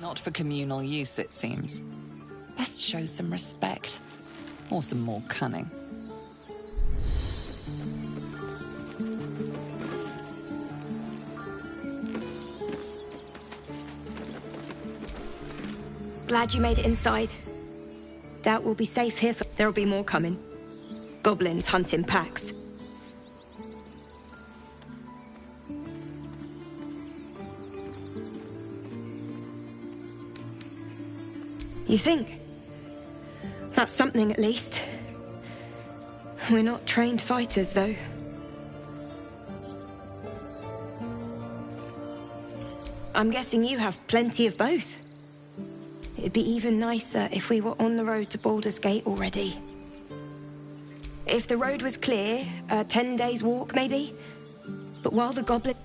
Not for communal use, it seems. Best show some respect. Or some more cunning. Glad you made it inside. Doubt we'll be safe here for... There'll be more coming. Goblins hunt in packs. You think? That's something, at least. We're not trained fighters, though. I'm guessing you have plenty of both. It'd be even nicer if we were on the road to Baldur's Gate already. If the road was clear, 10 days walk, maybe? But while the goblin...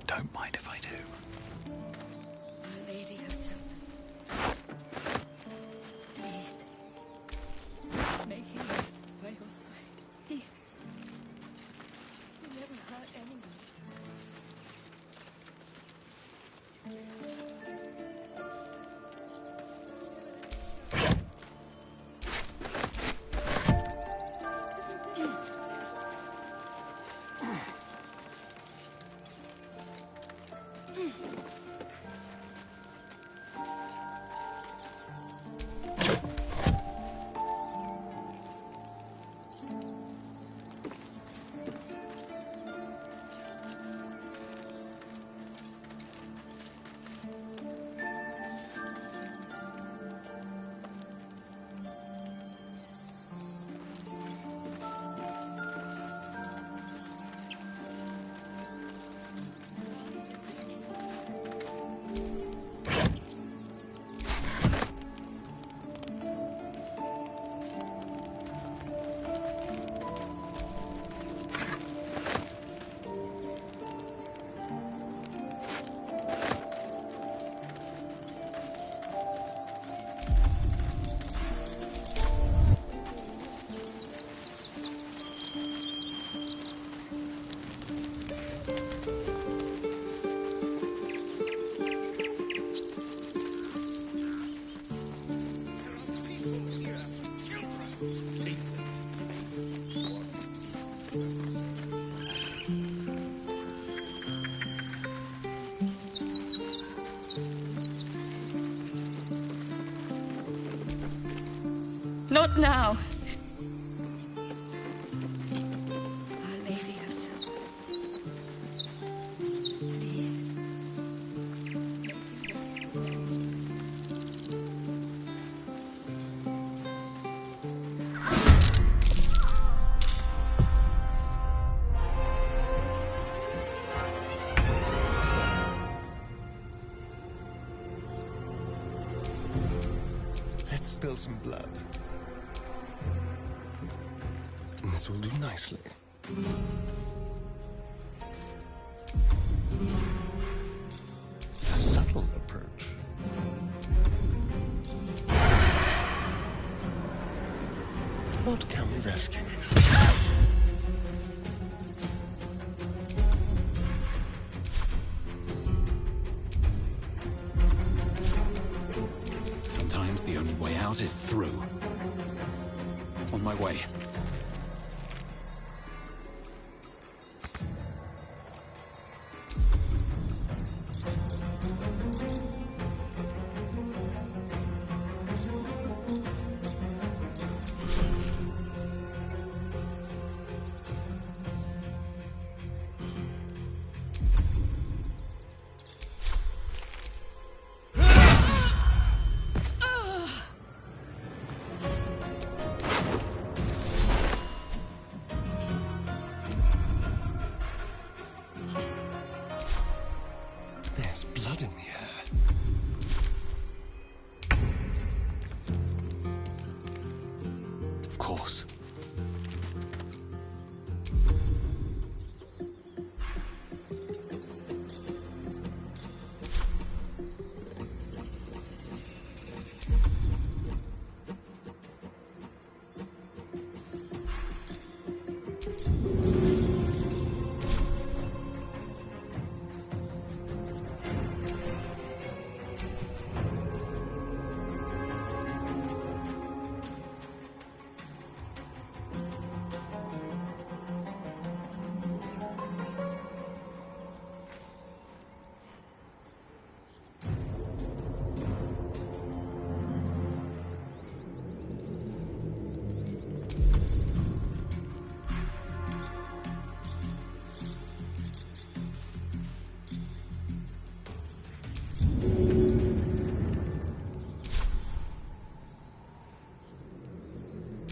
Don't mind if I do. My lady herself. Please. Make him rest by your side. He never hurt anyone. Not now. Our Lady herself. Please. Let's spill some blood. This will do nicely. A subtle approach. What can we rescue? way out is through. On my way. There's blood in the air. Of course.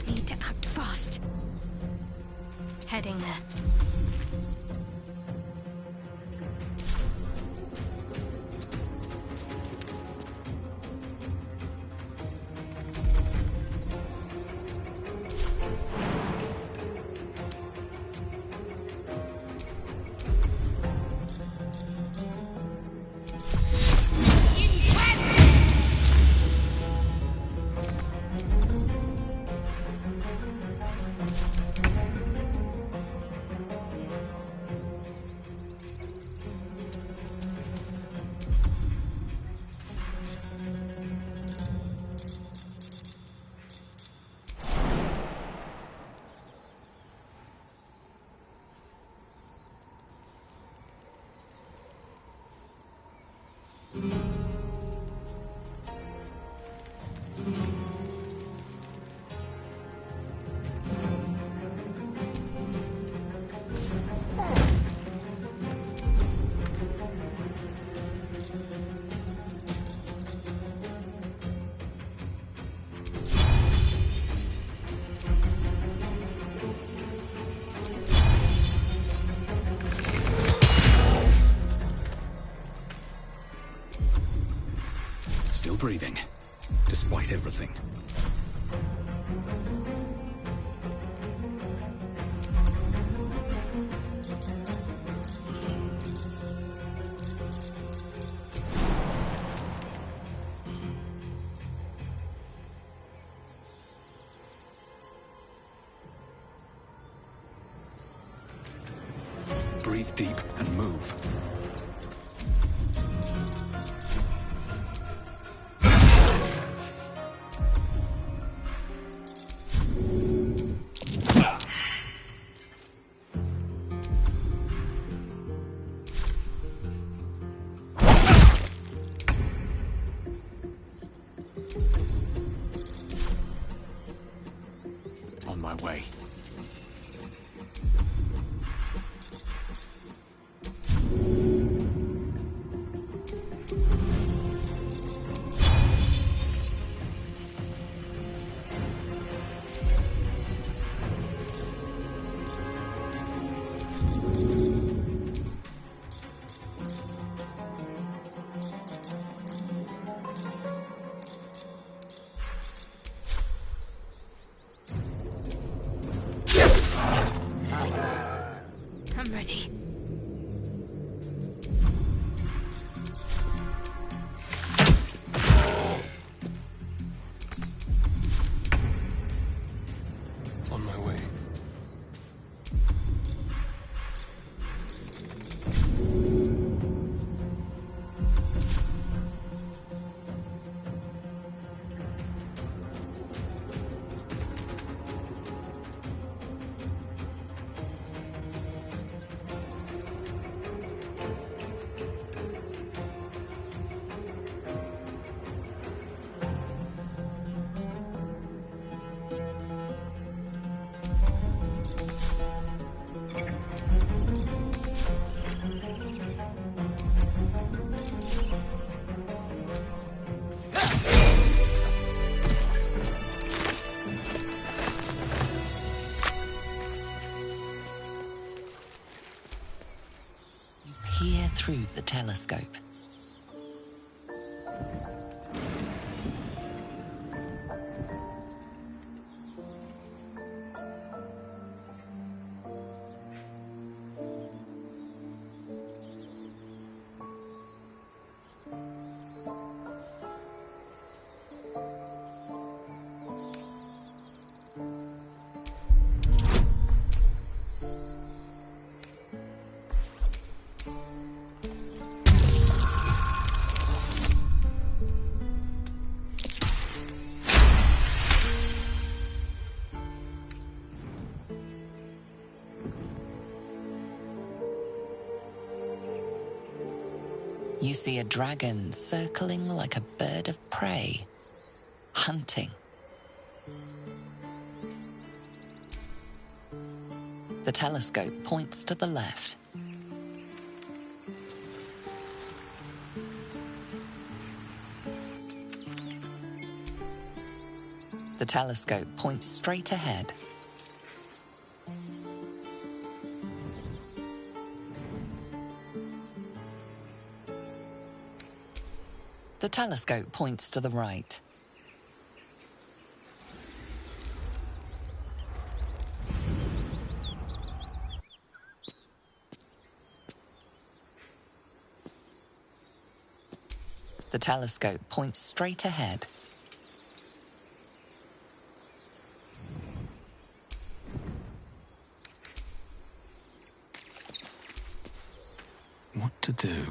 Need to act fast. Heading there. Still breathing, despite everything. Breathe deep and move. On my way. through the telescope. You see a dragon circling like a bird of prey, hunting. The telescope points to the left. The telescope points straight ahead. The telescope points to the right. The telescope points straight ahead. What to do?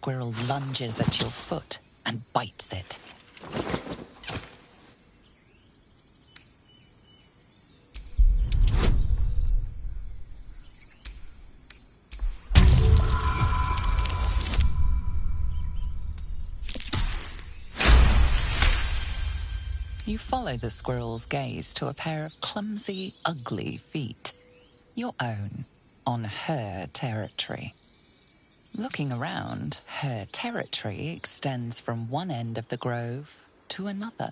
squirrel lunges at your foot and bites it. You follow the squirrel's gaze to a pair of clumsy, ugly feet. Your own, on her territory. Looking around, her territory extends from one end of the grove to another.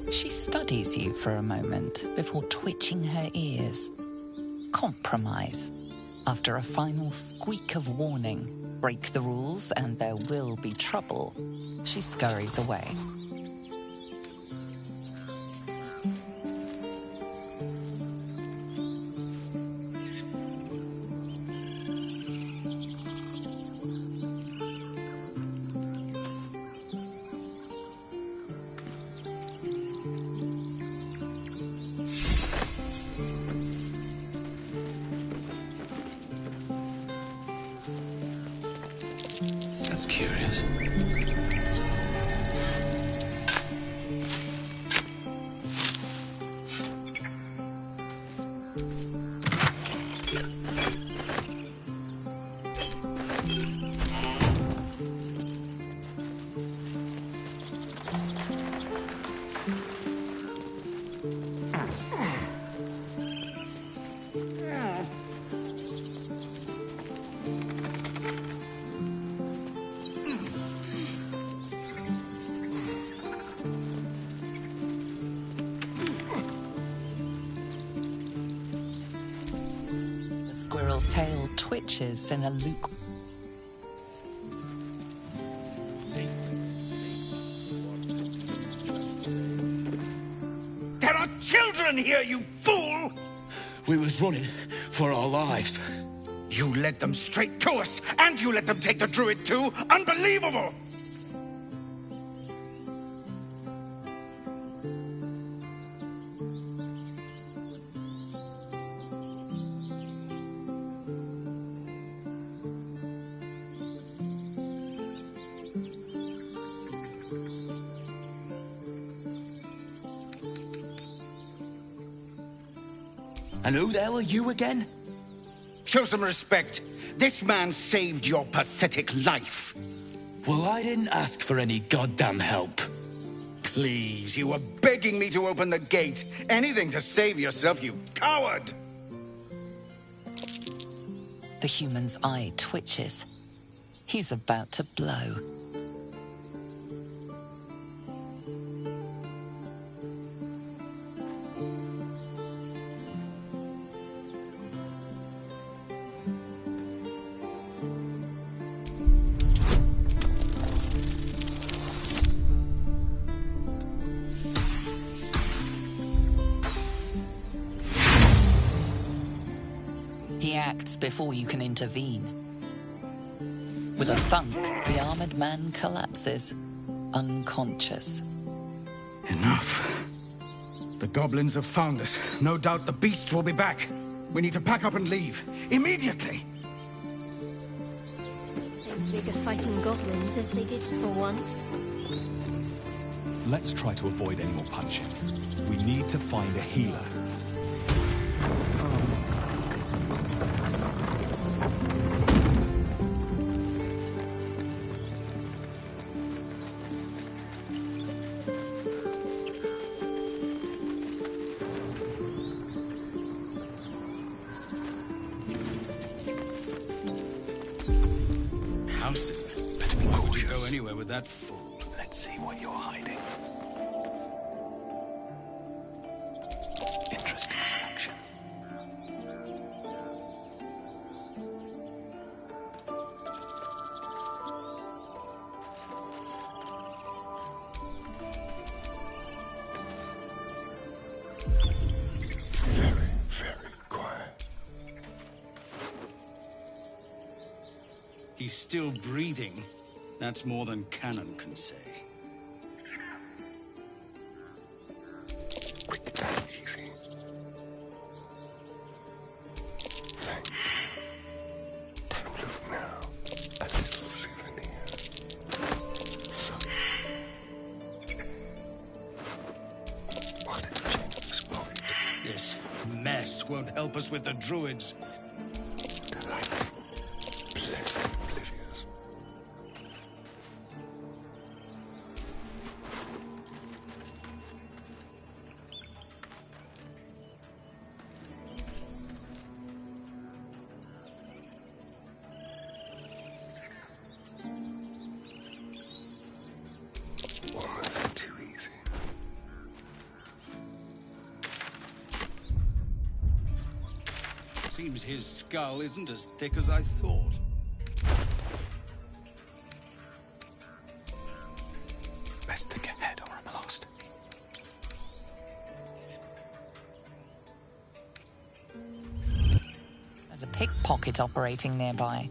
She studies you for a moment before twitching her ears. Compromise. After a final squeak of warning, break the rules and there will be trouble, she scurries away. That's curious. The squirrel's tail twitches in a loop. There are children here, you fool! We was running for our lives. You led them straight to us, and you let them take the druid too? Unbelievable! And who the hell are you again? Show some respect. This man saved your pathetic life. Well, I didn't ask for any goddamn help. Please, you were begging me to open the gate. Anything to save yourself, you coward! The human's eye twitches. He's about to blow. He acts before you can intervene. With a thump, the armored man collapses, unconscious. Enough. The goblins have found us. No doubt the beasts will be back. We need to pack up and leave. Immediately! Same bigger fighting goblins as they did for once. Let's try to avoid any more punching. We need to find a healer. House. Better be Why would you cautious. go anywhere with that fool? Let's see what you're hiding. Interesting selection. Very, very quiet. He's still breathing. That's more than Cannon can say. Quick and easy. Thank you. Don't look now. A little souvenir. So. What a generous point. This mess won't help us with the druids. Delightful. Pleasant, oblivious. Almost too easy. Seems his skull isn't as thick as I thought. Best think ahead or I'm lost. There's a pickpocket operating nearby.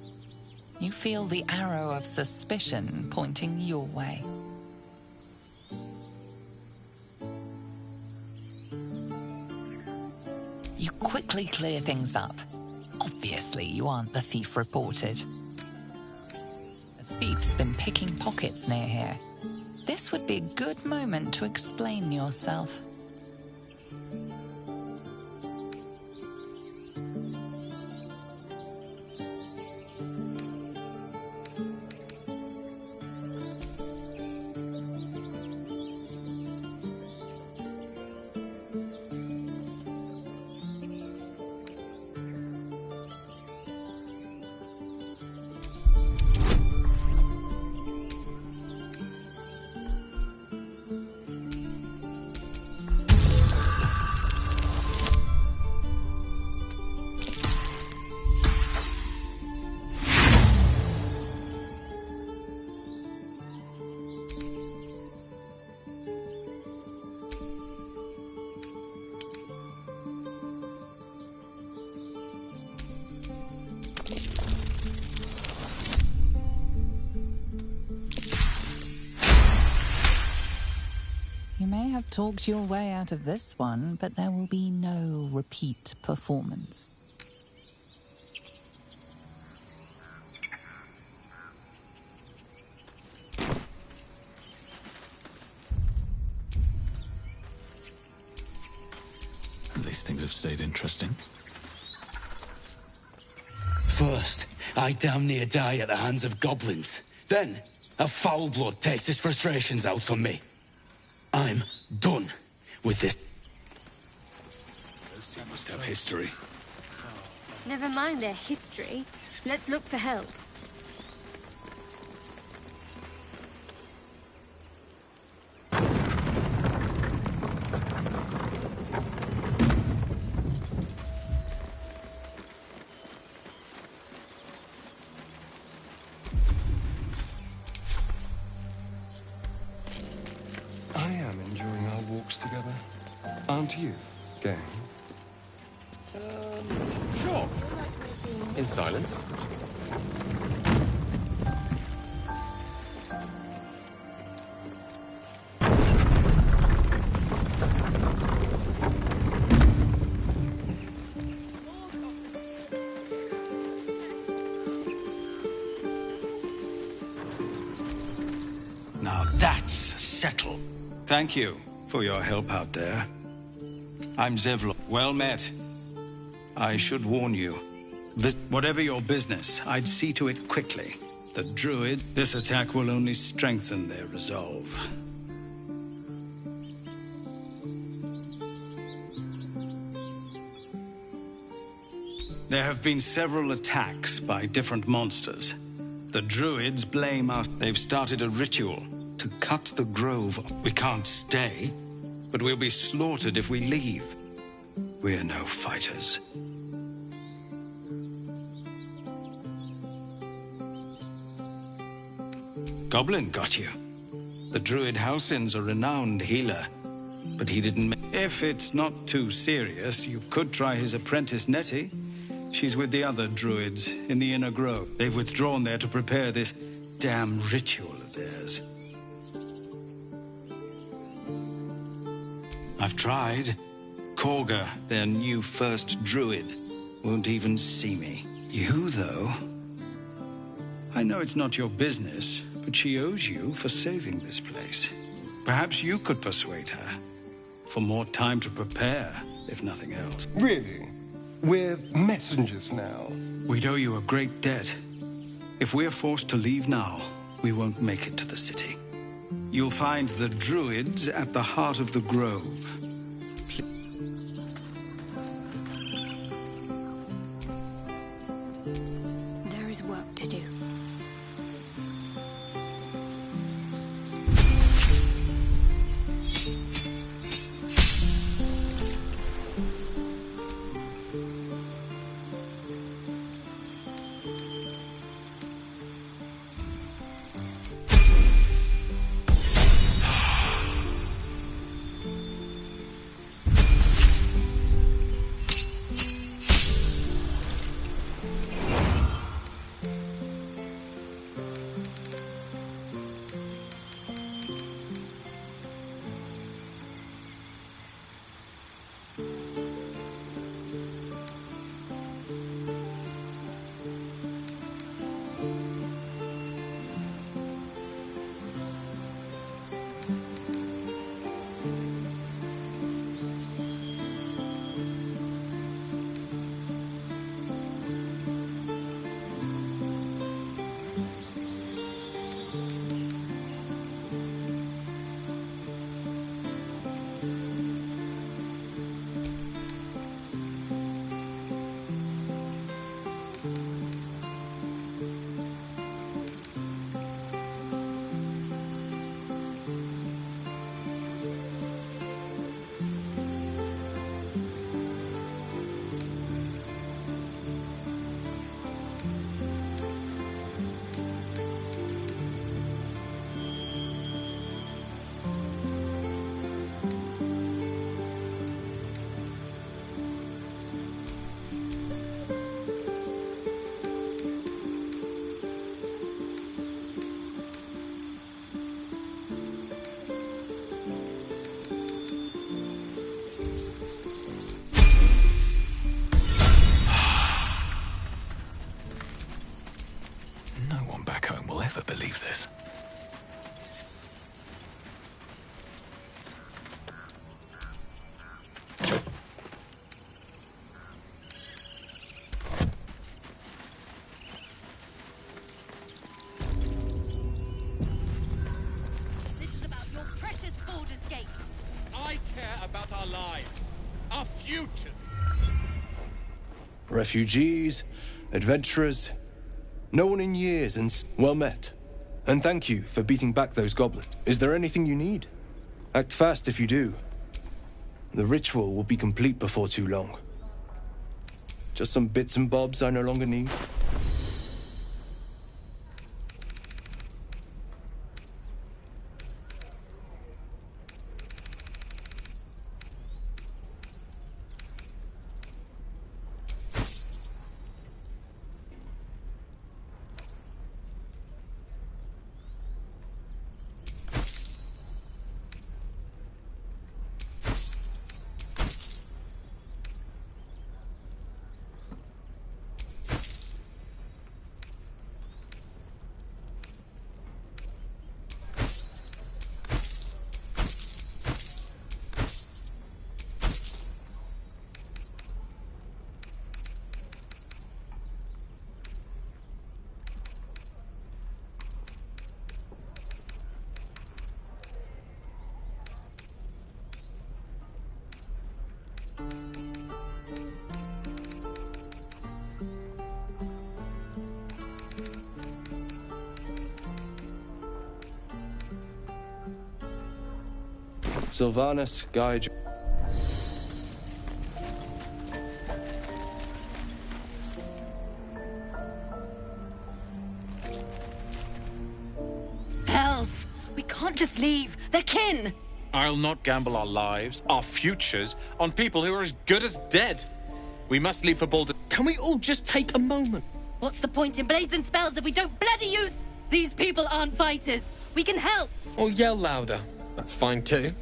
You feel the arrow of suspicion pointing your way. You quickly clear things up. Obviously, you aren't the thief reported. The thief's been picking pockets near here. This would be a good moment to explain yourself. You may have talked your way out of this one, but there will be no repeat performance. At least things have stayed interesting. First, I damn near die at the hands of goblins. Then, a foul blood takes his frustrations out on me. I'm done with this. Those two must have history. Never mind their history. Let's look for help. I am enjoying our walks together. Aren't you, gang? Sure. In silence. Now that's settled. Thank you for your help out there. I'm Zevlon. Well met. I should warn you. Whatever your business, I'd see to it quickly. The Druid, this attack will only strengthen their resolve. There have been several attacks by different monsters. The Druids blame us. They've started a ritual to cut the grove. We can't stay, but we'll be slaughtered if we leave. We're no fighters. Goblin got you. The Druid Halsin's a renowned healer, but he didn't. If it's not too serious, you could try his apprentice Nettie. She's with the other druids in the Inner Grove. They've withdrawn there to prepare this damn ritual of theirs. I've tried. Korga, their new first druid, won't even see me. You, though... I know it's not your business, but she owes you for saving this place. Perhaps you could persuade her. For more time to prepare, if nothing else. Really? We're messengers now. We'd owe you a great debt. If we're forced to leave now, we won't make it to the city. You'll find the druids at the heart of the grove. There is work to do. Believe this. This is about your precious Baldur's Gate. I care about our lives, our future. Refugees, adventurers, no one in years, and well met. And thank you for beating back those goblins. Is there anything you need? Act fast if you do. The ritual will be complete before too long. Just some bits and bobs I no longer need. Sylvanas, guide. Hells! We can't just leave. They're kin! I'll not gamble our lives, our futures, on people who are as good as dead. We must leave for Baldur. Can we all just take a moment? What's the point in blades and spells if we don't bloody use? These people aren't fighters. We can help. Or yell louder. That's fine too.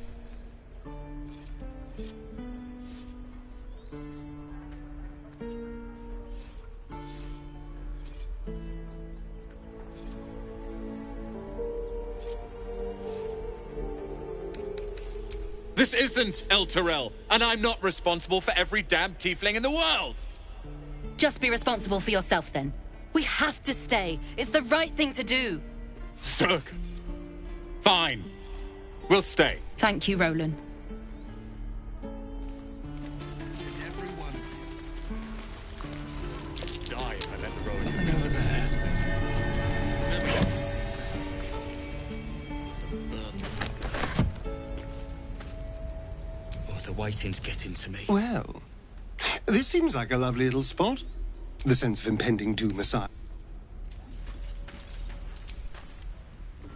This isn't El Terrell, and I'm not responsible for every damn tiefling in the world! Just be responsible for yourself, then. We have to stay. It's the right thing to do. Zerg. Fine. We'll stay. Thank you, Roland. Die if I let the roll. Something over there. Oh, the waiting's getting to me. Well, this seems like a lovely little spot. The sense of impending doom aside.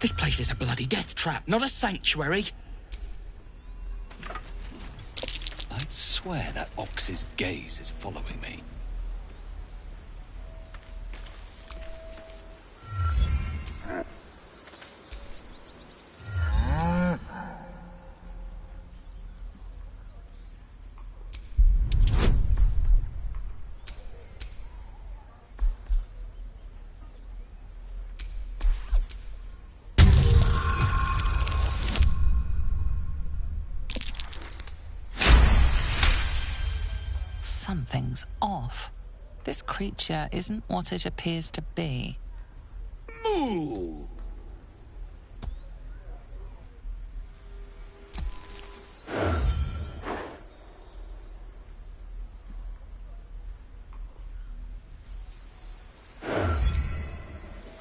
This place is a bloody death trap, not a sanctuary. I'd swear that ox's gaze is following me. Something's off. This creature isn't what it appears to be. Moo!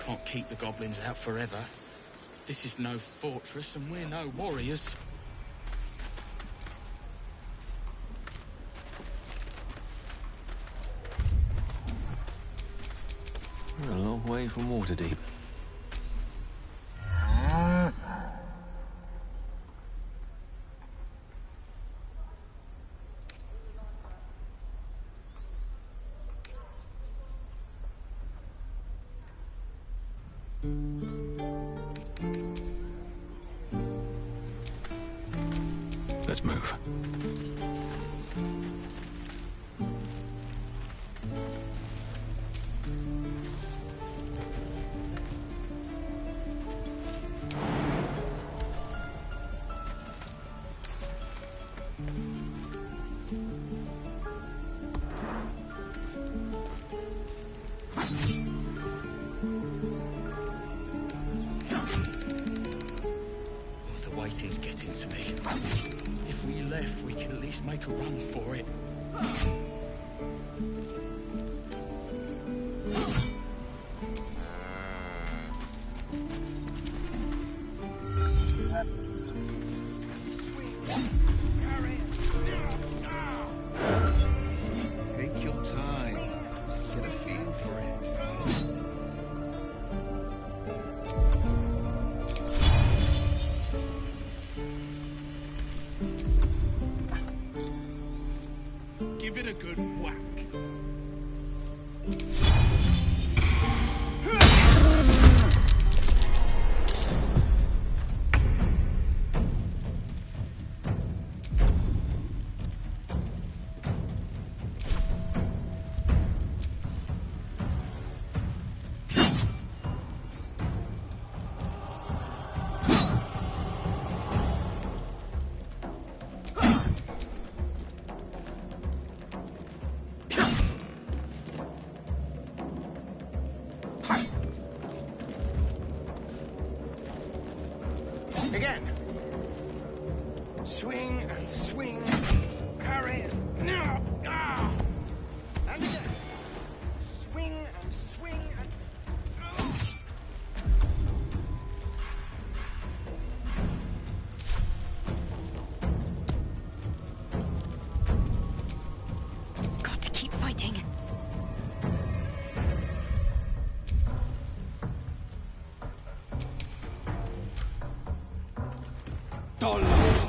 Can't keep the goblins out forever. This is no fortress and we're no warriors. We're a long way from Waterdeep. Let's move. Waiting's getting to me. If we left, we could at least make a run for it. Take your time. Get a feel for it. Give it a good whack. Again. Swing and swing. Carry. No. Ah. And again. Swing and swing and. Got to keep fighting. Dollar.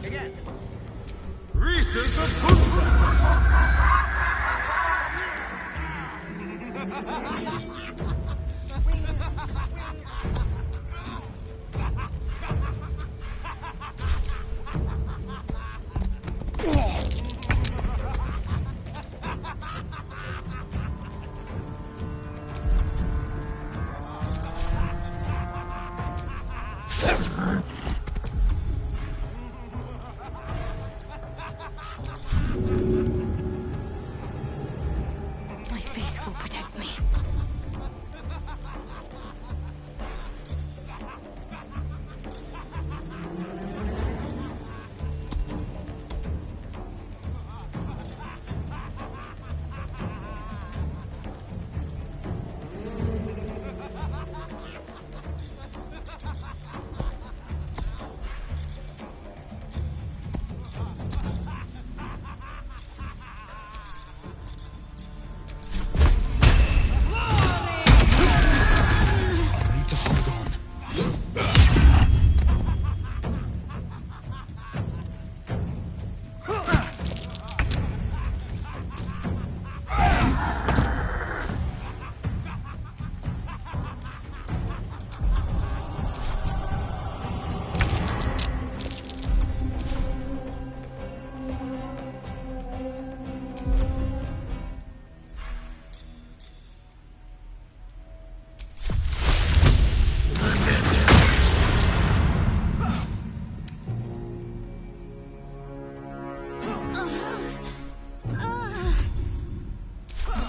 Again. Reese's a My faith will protect me.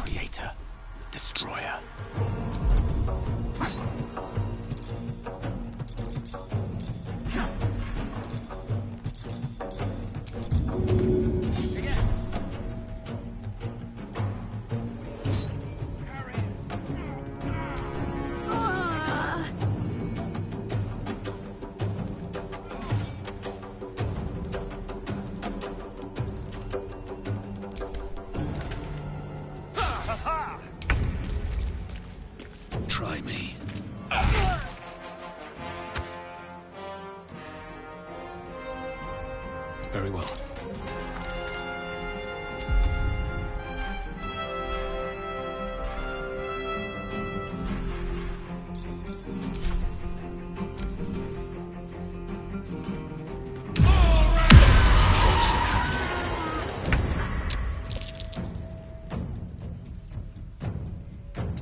Creator, destroyer. Try me. Very well.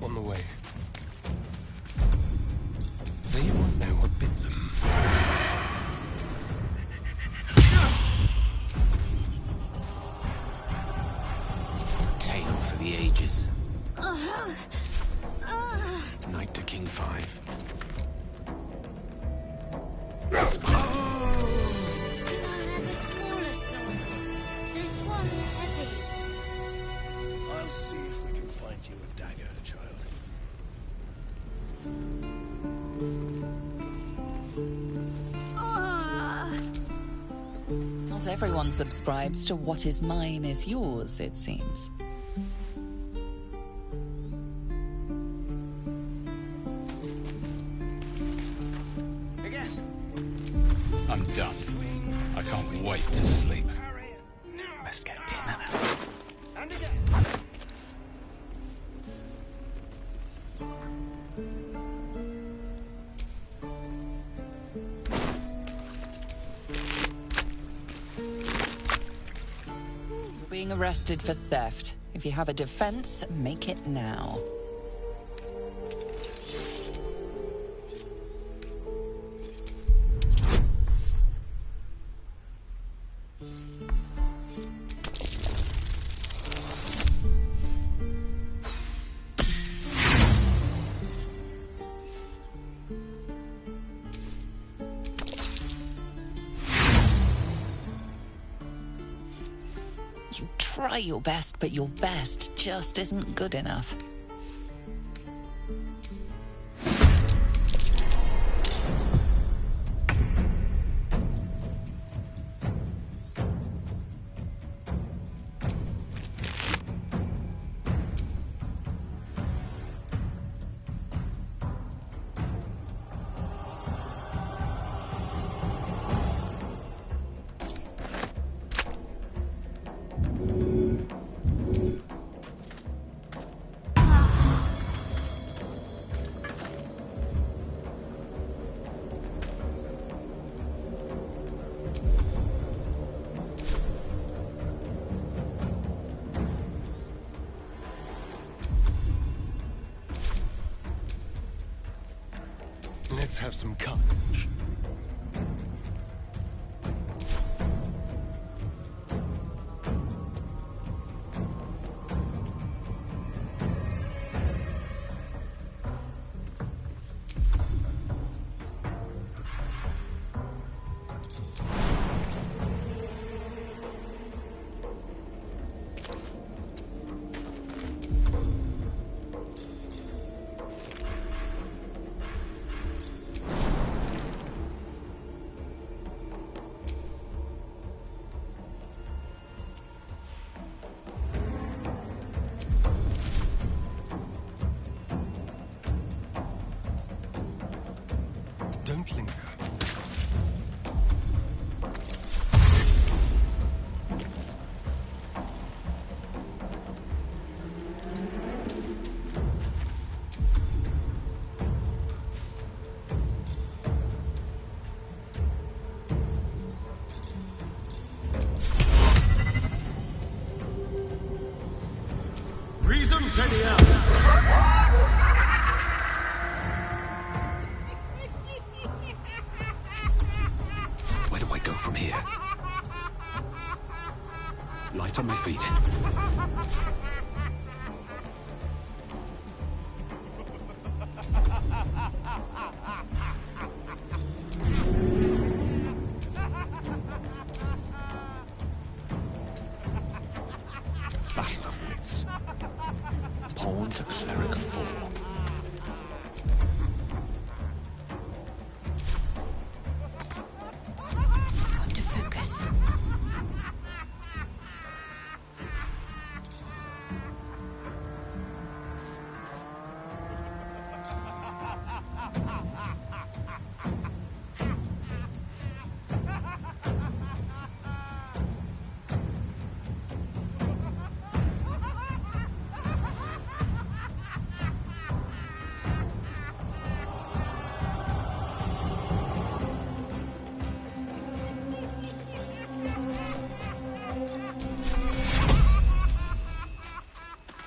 On the way. They won't know what bit them. Tale for the ages. Knight to King 5. I'll see if we can find you a dagger, child. Not everyone subscribes to what is mine is yours, it seems. Again. I'm done. I can't wait to sleep. Best get dinner now. And again. You're being arrested for theft. If you have a defense, make it now. You try your best, but your best just isn't good enough. Let's have some carnage. Don't linger. Reason setting out. Where do I go from here? Light on my feet. Battle of wits. Pawn to cleric 4. Got to focus.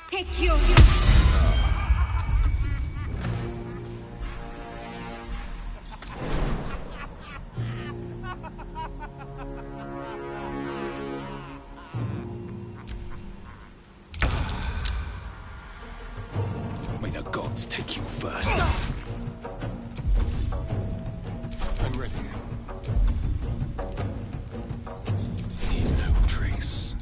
Take your... May the gods take you first. I'm ready. Leave no trace.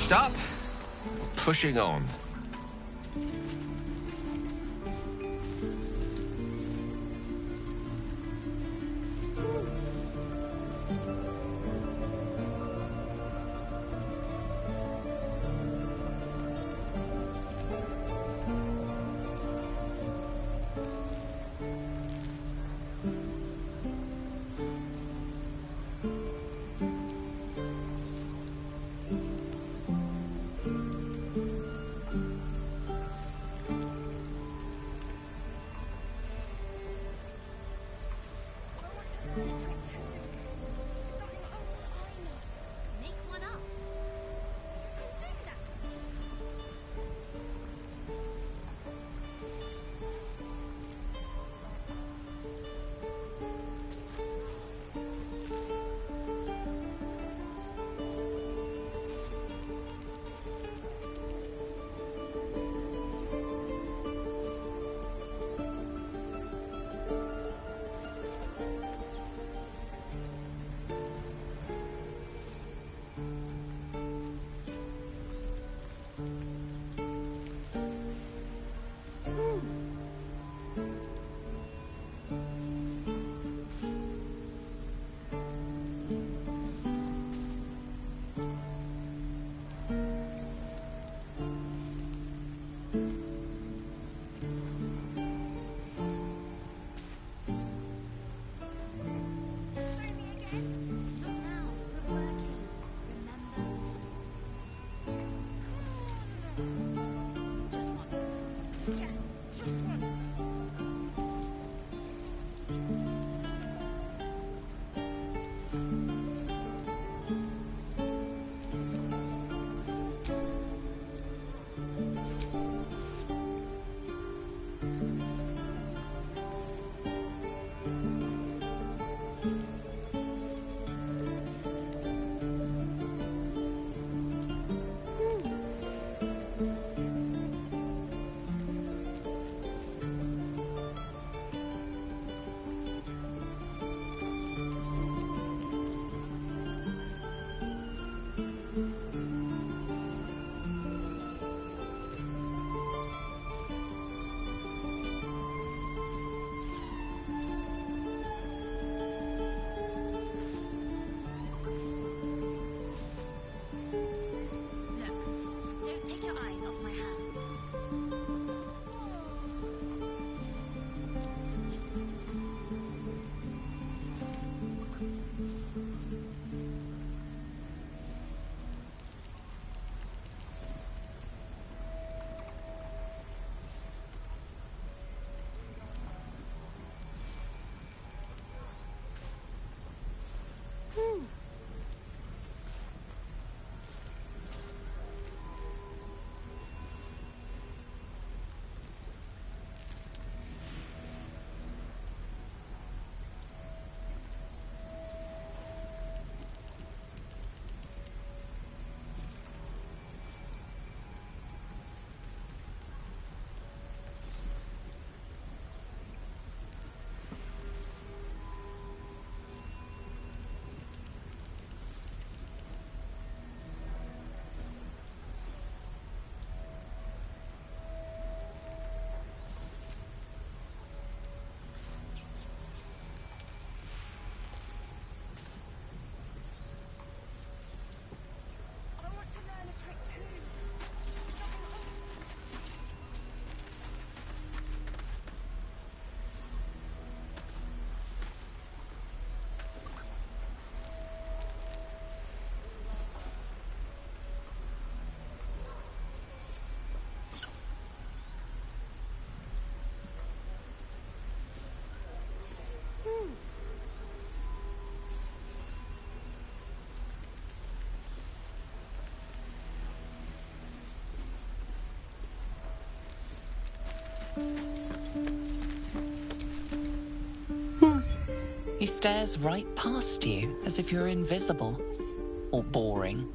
Patched up. Pushing on. He stares right past you, as if you're invisible. Or boring.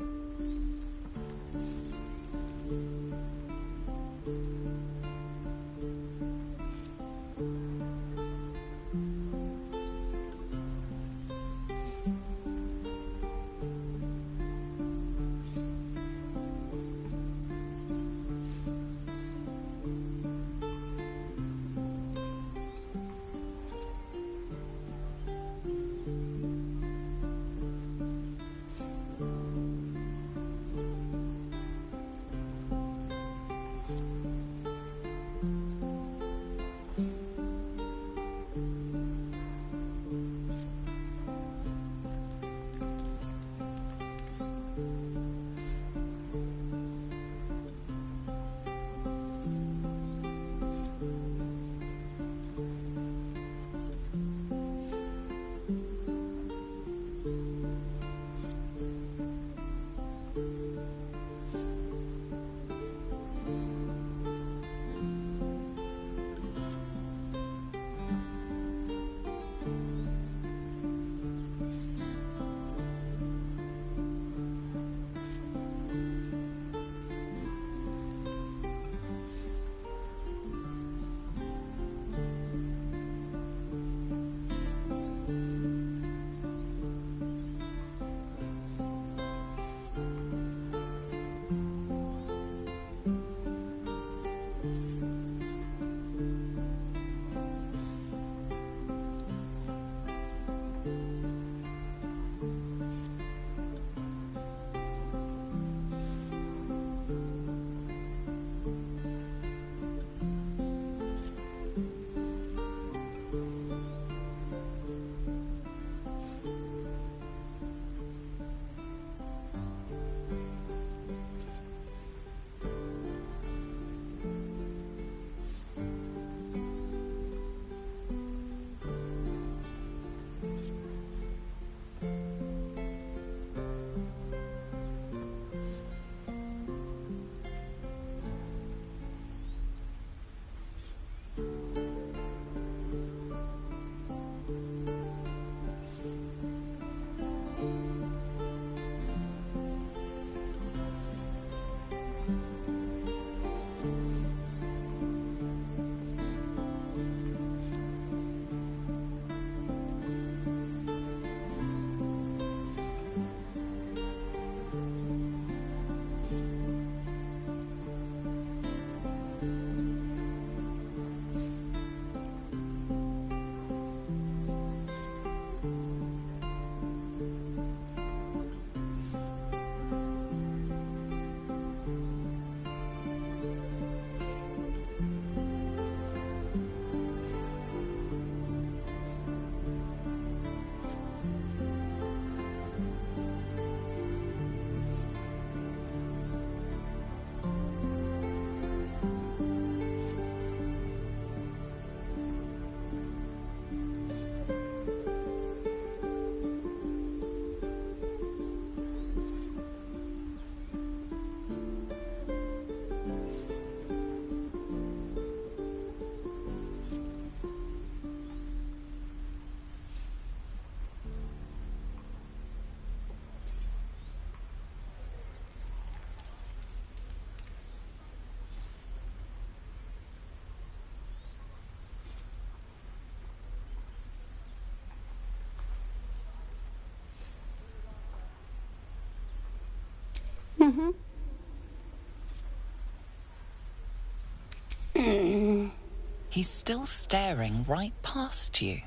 He's still staring right past you.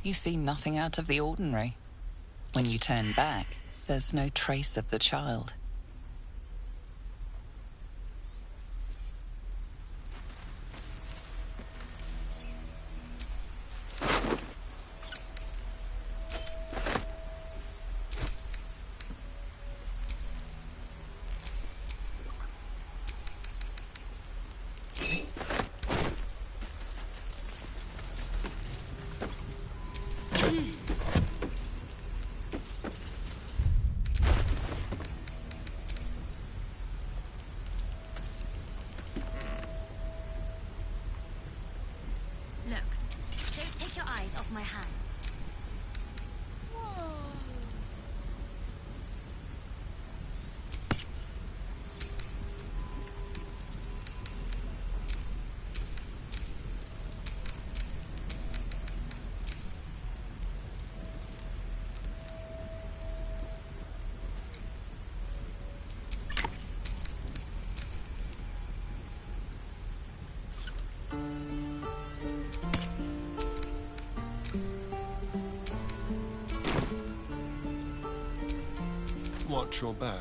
You see nothing out of the ordinary. When you turn back, there's no trace of the child. Look, don't take your eyes off my hands. Watch your back.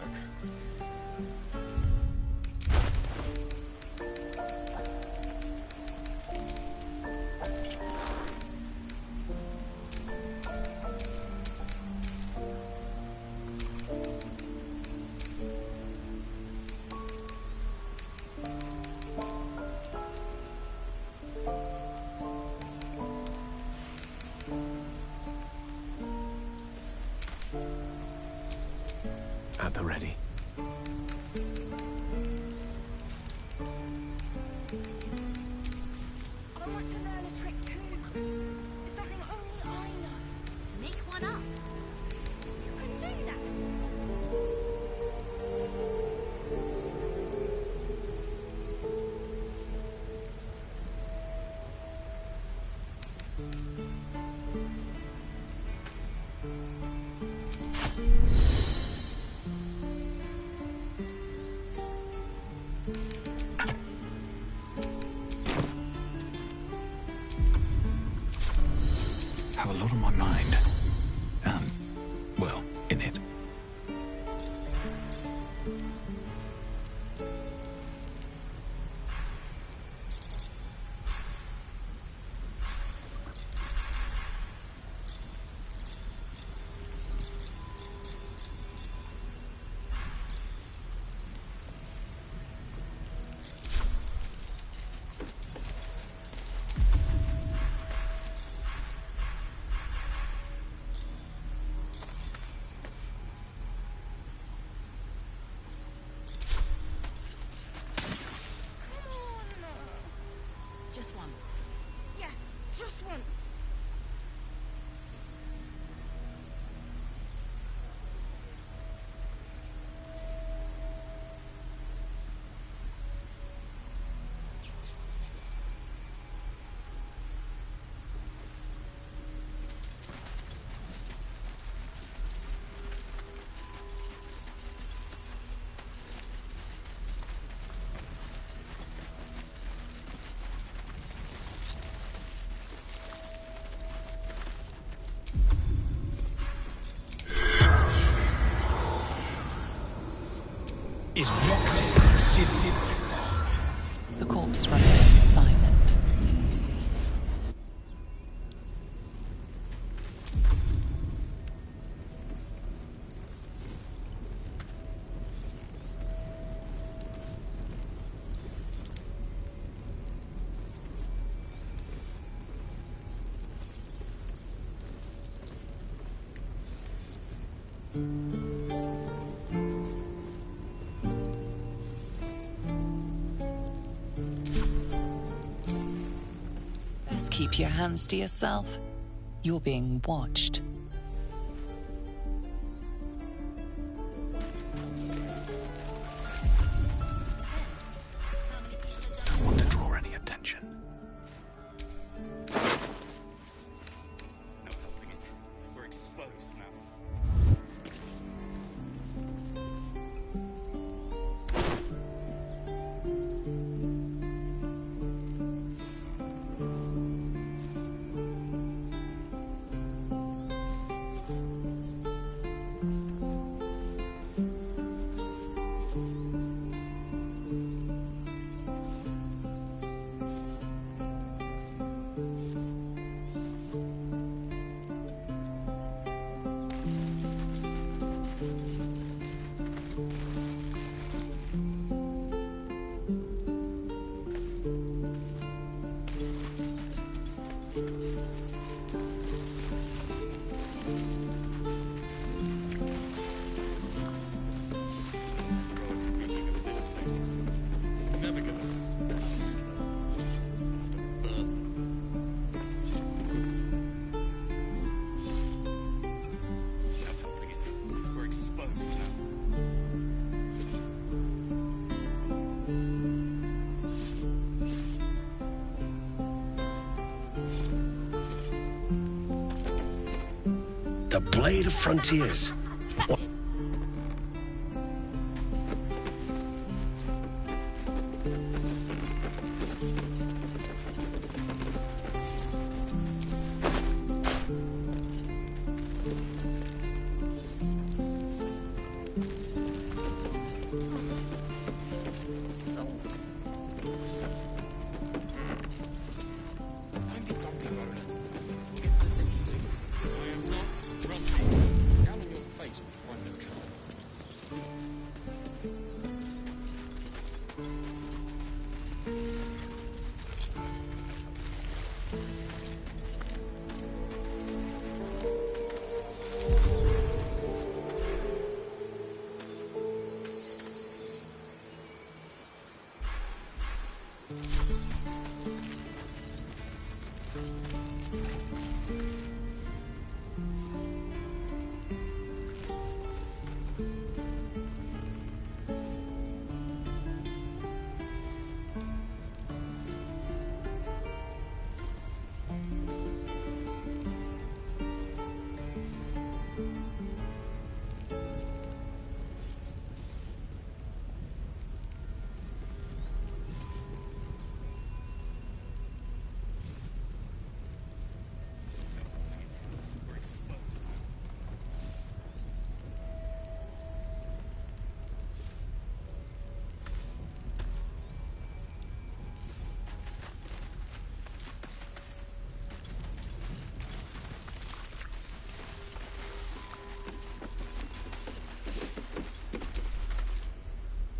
At the ready. I want to learn a trick too. It's something only I know. Make one up. You can do that. Have a lot on my mind. Well, in it. Just once. Yeah, just once. Is not considered. The corpse remains silent. Best keep your hands to yourself. You're being watched. Don't want to draw any attention. No helping it. We're exposed now. The Blade of Frontiers.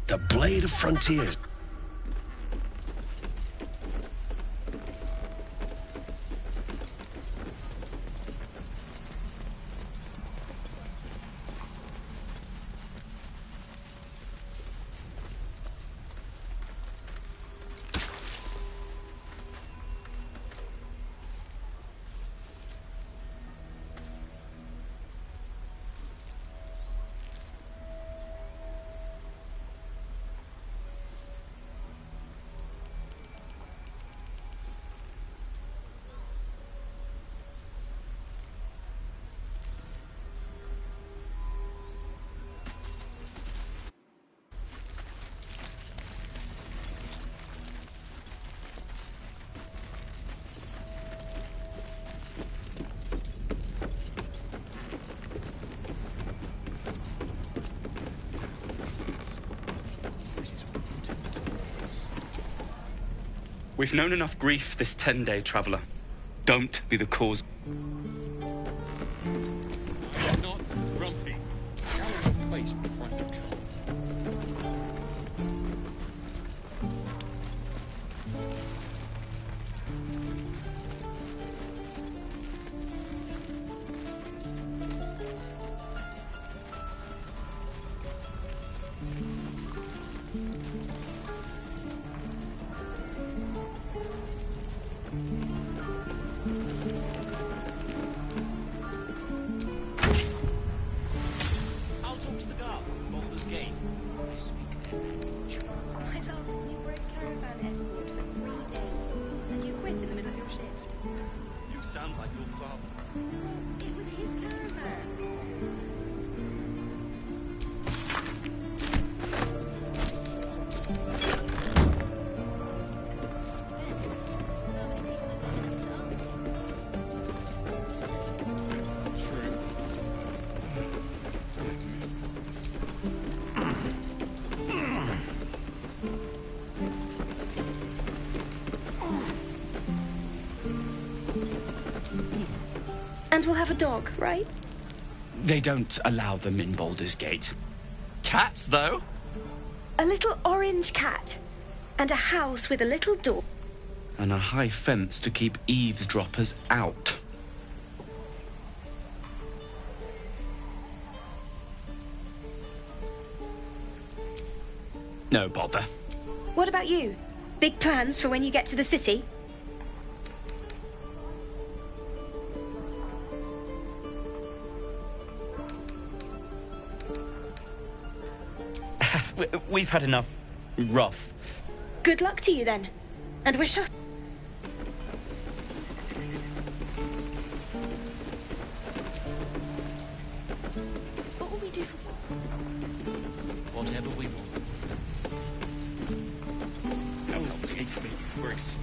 The Blade of Frontiers. We've known enough grief this 10-day traveler. Don't be the cause. I'm not grumpy. Scour your face before I control. And we'll have a dog, right? They don't allow them in Baldur's Gate. Cats, though? A little orange cat. And a house with a little door. And a high fence to keep eavesdroppers out. No bother. What about you? Big plans for when you get to the city? We've had enough rough. Good luck to you then. And wish us...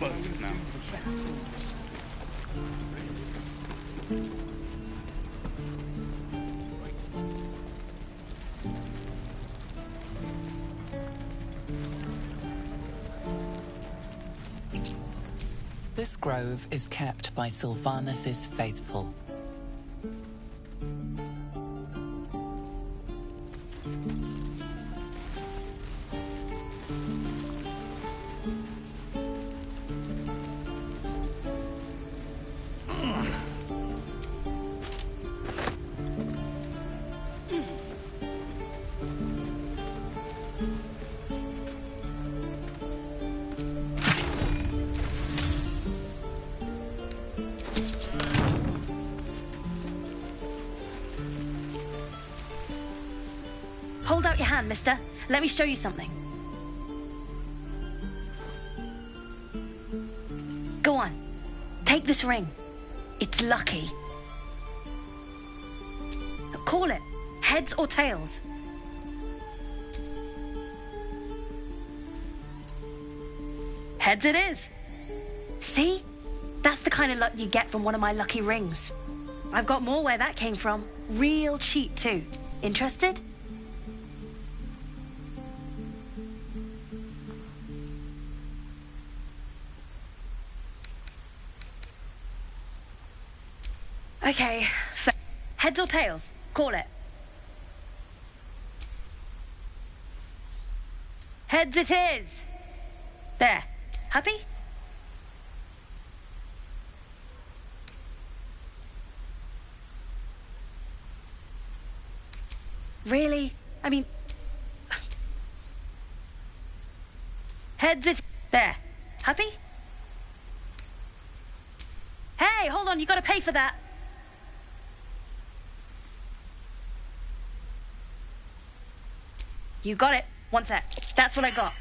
boast now. This grove is kept by Sylvanus' faithful. Hold out your hand, mister. Let me show you something. Go on. Take this ring. It's lucky. Call it. Heads or tails. Heads it is. See? That's the kind of luck you get from one of my lucky rings. I've got more where that came from. Real cheap, too. Interested? Okay. Heads or tails? Call it. Heads it is. There. Happy? Really? I mean... Heads it... There. Happy? Hey, hold on, you gotta pay for that. You got it. One sec. That's what I got.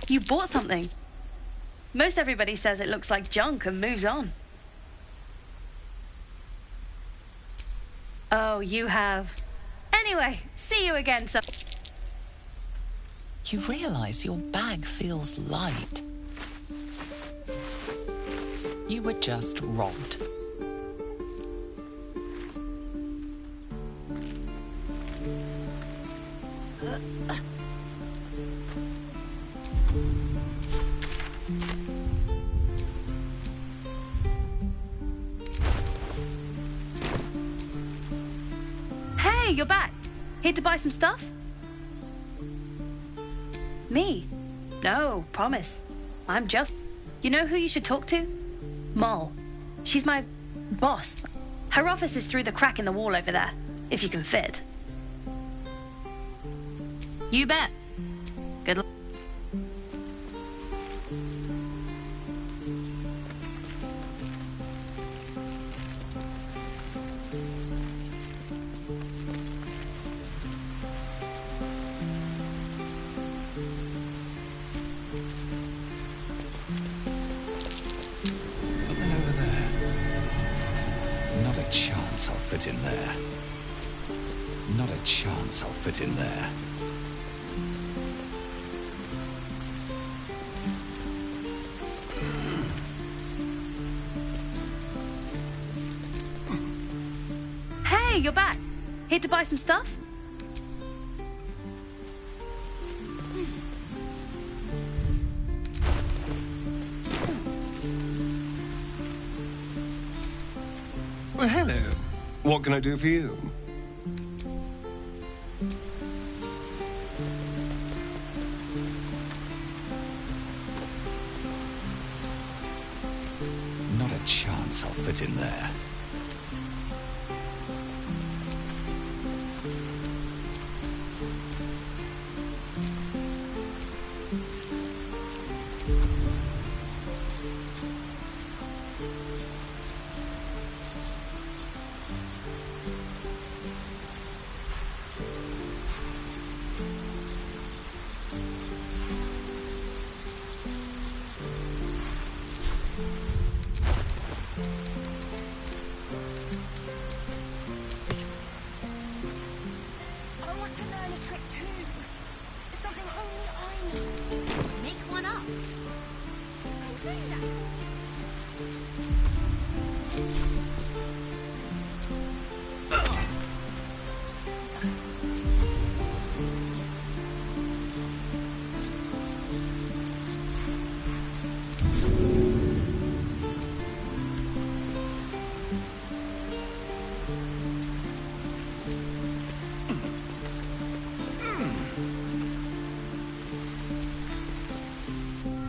You bought something. Most everybody says it looks like junk and moves on. Oh, you have. Anyway, see you again, so... You realize your bag feels light. You were just robbed. Hey, you're back. Here to buy some stuff? Me? No, promise. I'm just... You know who you should talk to? Moll. She's my boss. Her office is through the crack in the wall over there, if you can fit. You bet. Good luck. Something over there. Not a chance I'll fit in there. Not a chance I'll fit in there. Hey, you're back. Here to buy some stuff? Well, hello. What can I do for you? Not a chance I'll fit in there. to learn a trick too. Something only I know. Make one up. You can do that.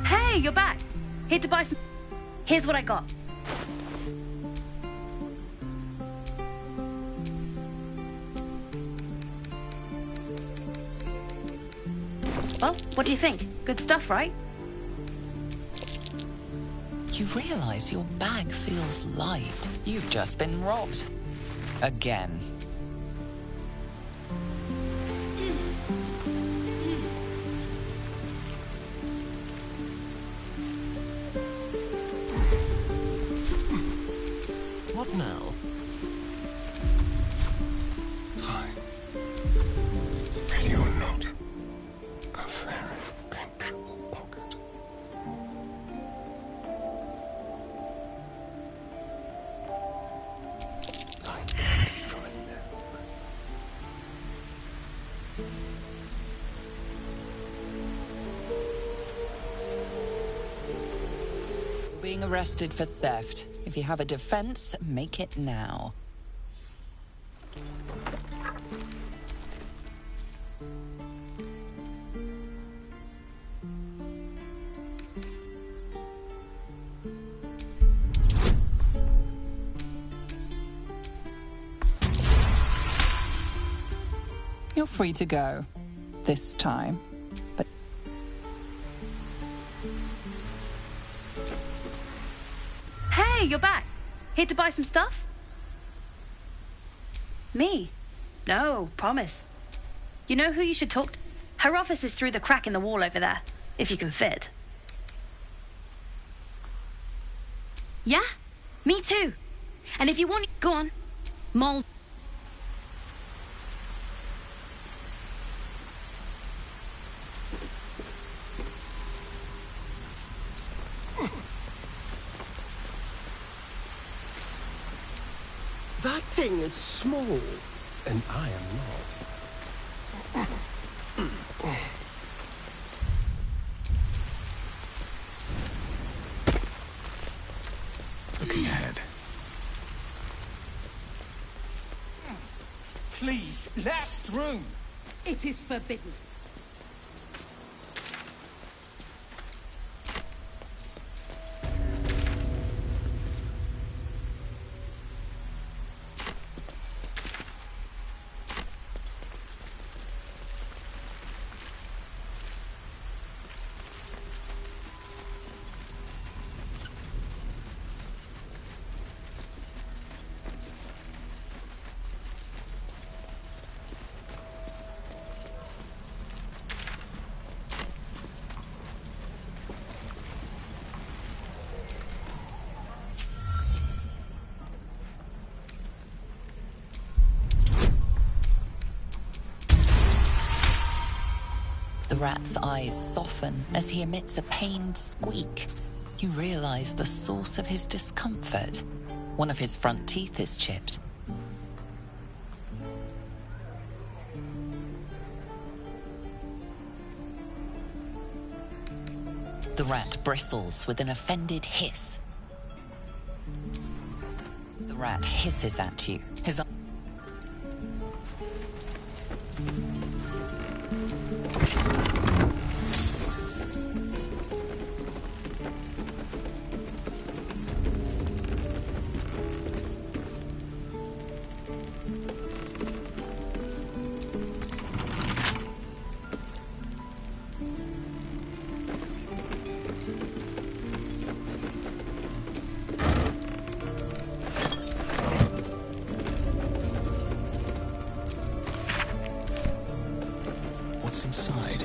Hey, you're back. Here to buy some... Here's what I got. Well, what do you think? Good stuff, right? You realize your bag feels light. You've just been robbed. Again. What now? Fine. Ready or not, a very pinchable pocket. Like candy from a gnome. You're being arrested for theft. If you have a defense, make it now. You're free to go. This time. But Hey, you're back. Here to buy some stuff? Me? No, promise. You know who you should talk to? Her office is through the crack in the wall over there, if you can fit. Yeah? Me too. And if you want, go on. Mole. That thing is small, and I am not. Looking ahead. Please, last room. It is forbidden. the rat's eyes soften as he emits a pained squeak. You realize the source of his discomfort. One of his front teeth is chipped. The rat bristles with an offended hiss. The rat hisses at you. His What's inside?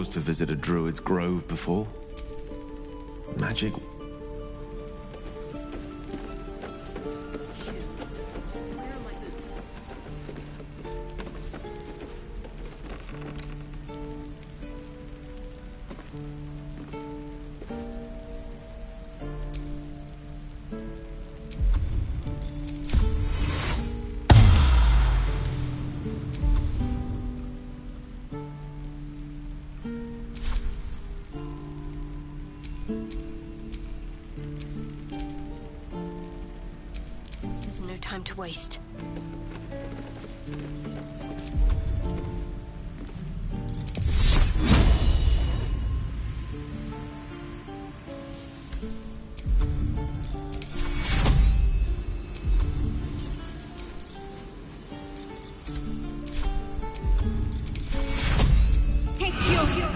forced to visit a druid's grove before. Magic. There's no time to waste. Take your...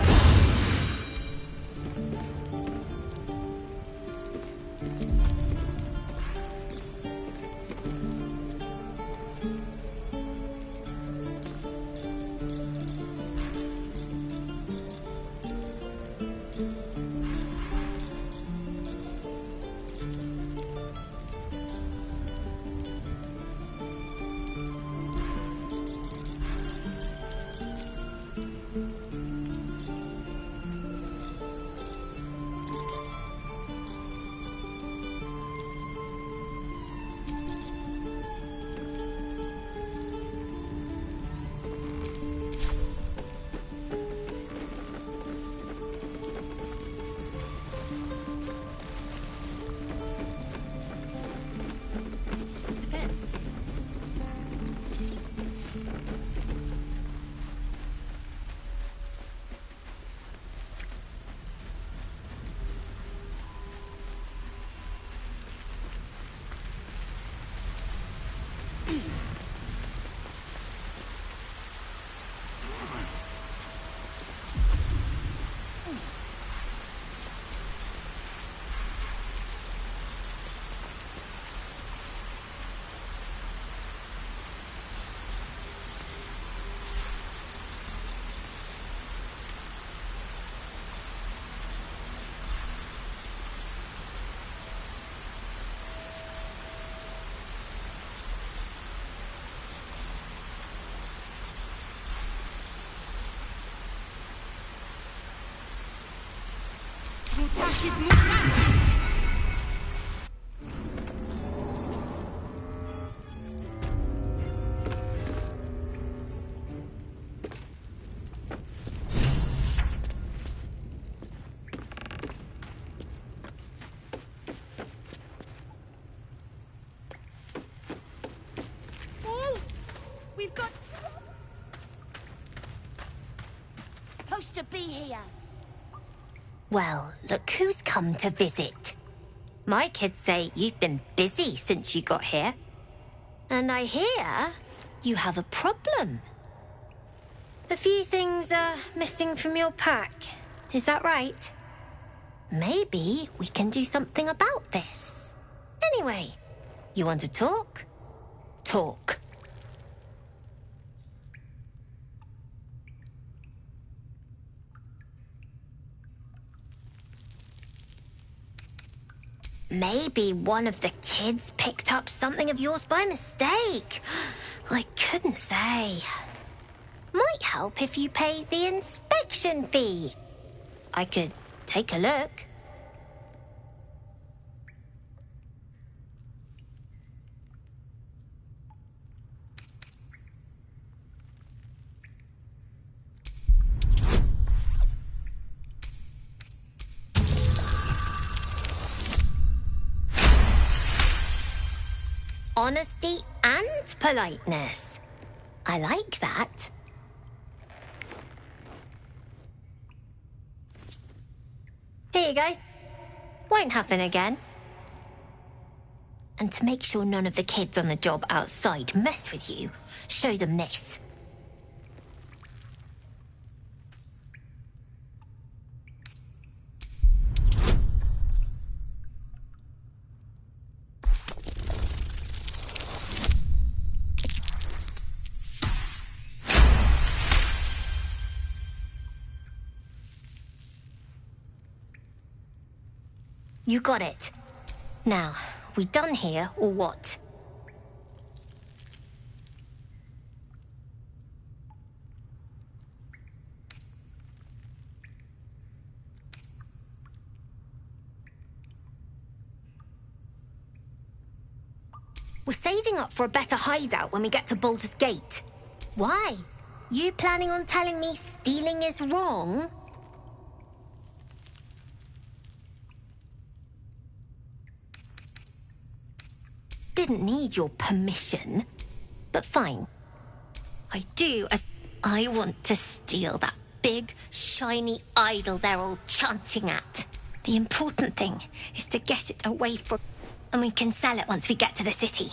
Mutatis mutandis! Paul, we've got... supposed to be here. Well, look who's come to visit. My kids say you've been busy since you got here. And I hear you have a problem. A few things are missing from your pack. Is that right? Maybe we can do something about this. Anyway, you want to talk? Talk. Maybe one of the kids picked up something of yours by mistake. I couldn't say. Might help if you paid the inspection fee. I could take a look. Honesty and politeness. I like that. Here you go. Won't happen again. And to make sure none of the kids on the job outside mess with you, show them this. You got it. Now, we done here, or what? We're saving up for a better hideout when we get to Baldur's Gate. Why? You planning on telling me stealing is wrong? Didn't need your permission, but fine. I do as I want to steal that big, shiny idol they're all chanting at. The important thing is to get it away from... and we can sell it once we get to the city.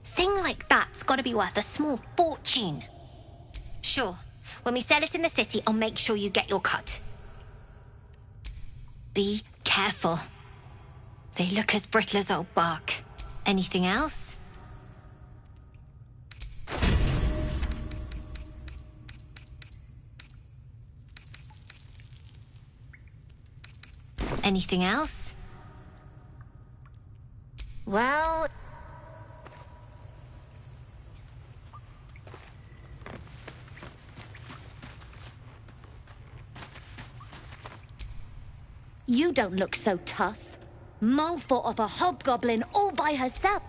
Thing like that's gotta be worth a small fortune. Sure, when we sell it in the city, I'll make sure you get your cut. Be careful. They look as brittle as old bark. Anything else? Anything else? Well... You don't look so tough. Mull fought off a hobgoblin all by herself.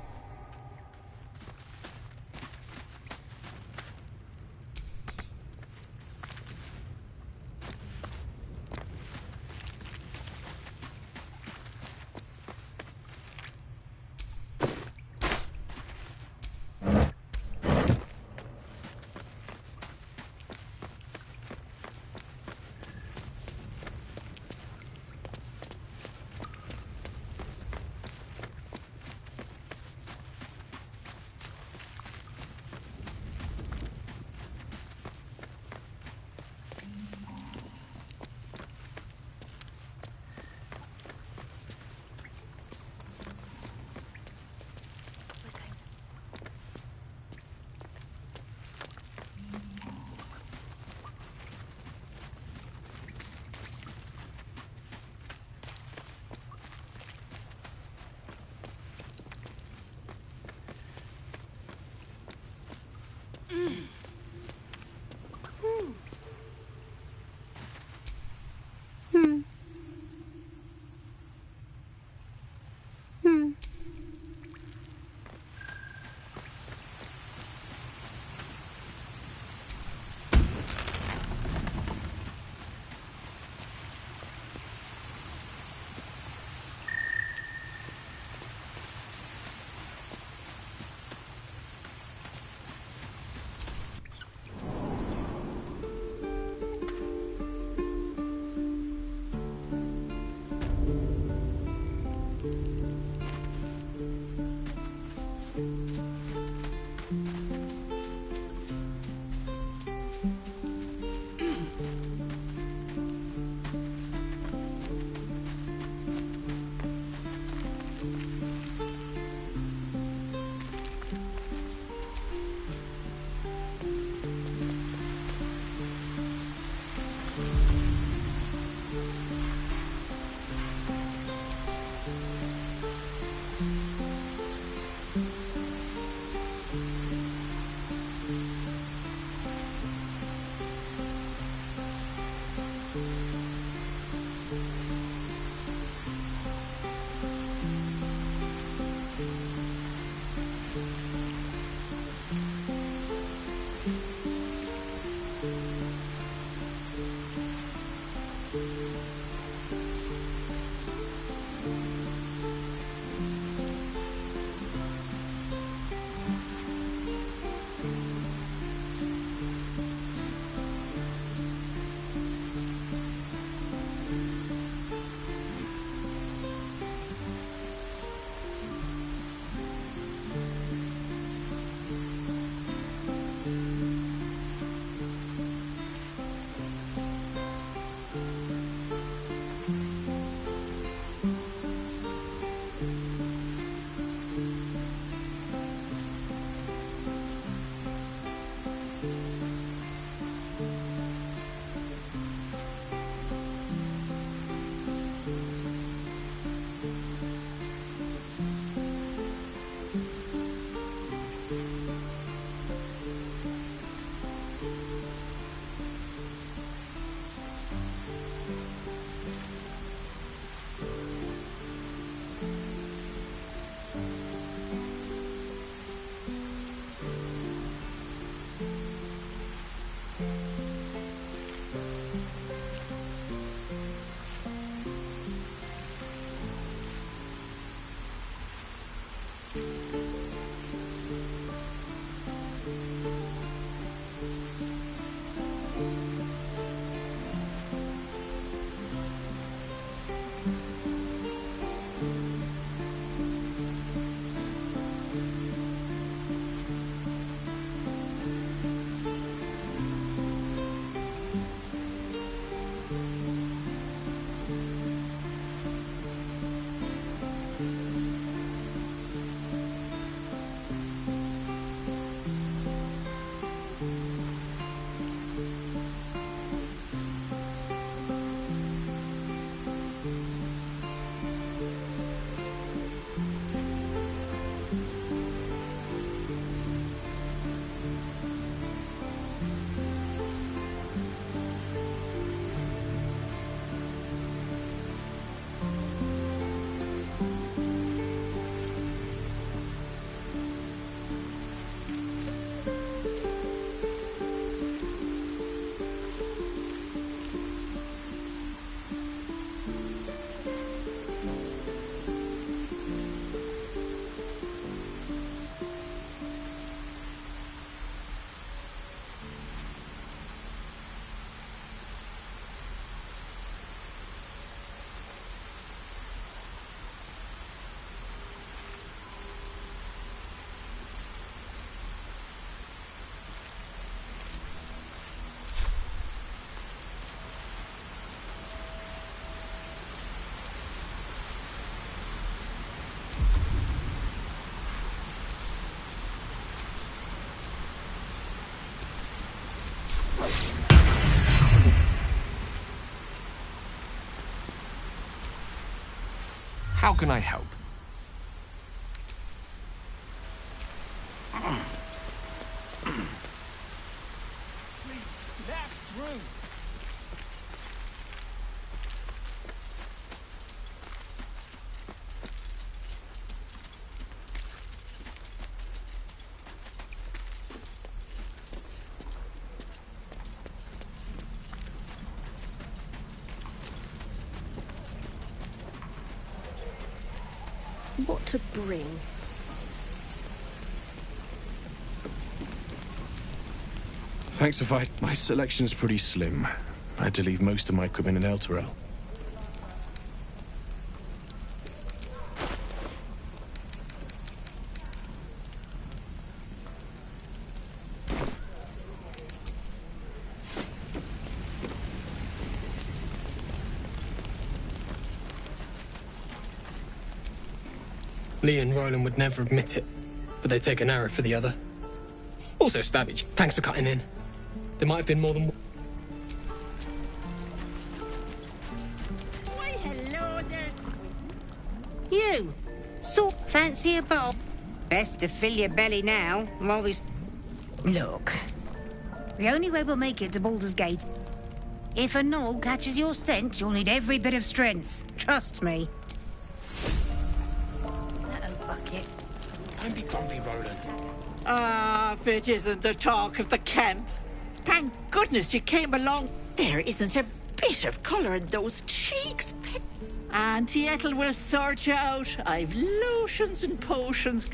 How can I help? Please, let us through. What to bring? Thanks for fight. My selection's pretty slim. I had to leave most of my equipment in Elturel. Lee and Roland would never admit it, but they take an arrow for the other. Also, Stabbage, thanks for cutting in. There might have been more than one. Why, hello there. You, so fancy a bowl? Best to fill your belly now, while we... Look, the only way we'll make it to Baldur's Gate, if a gnoll catches your scent, you'll need every bit of strength. Trust me. Bucket. Don't be grumpy, Roland. Ah, if it isn't the talk of the camp. Thank goodness you came along. There isn't a bit of colour in those cheeks. Auntie Ethel will sort you out. I've lotions and potions.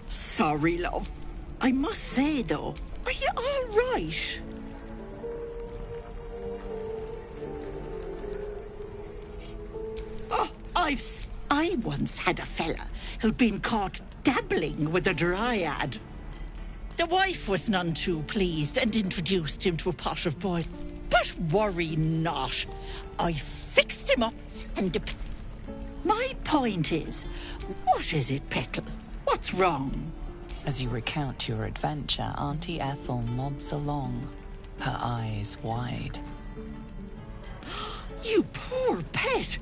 Sorry, love. I must say, though, are you all right? Oh, I once had a fella who'd been caught dabbling with a dryad. The wife was none too pleased and introduced him to a pot of boil. But worry not. I fixed him up and... My point is, what is it, Petal? What's wrong? As you recount your adventure, Auntie Ethel nods along, her eyes wide. You poor pet!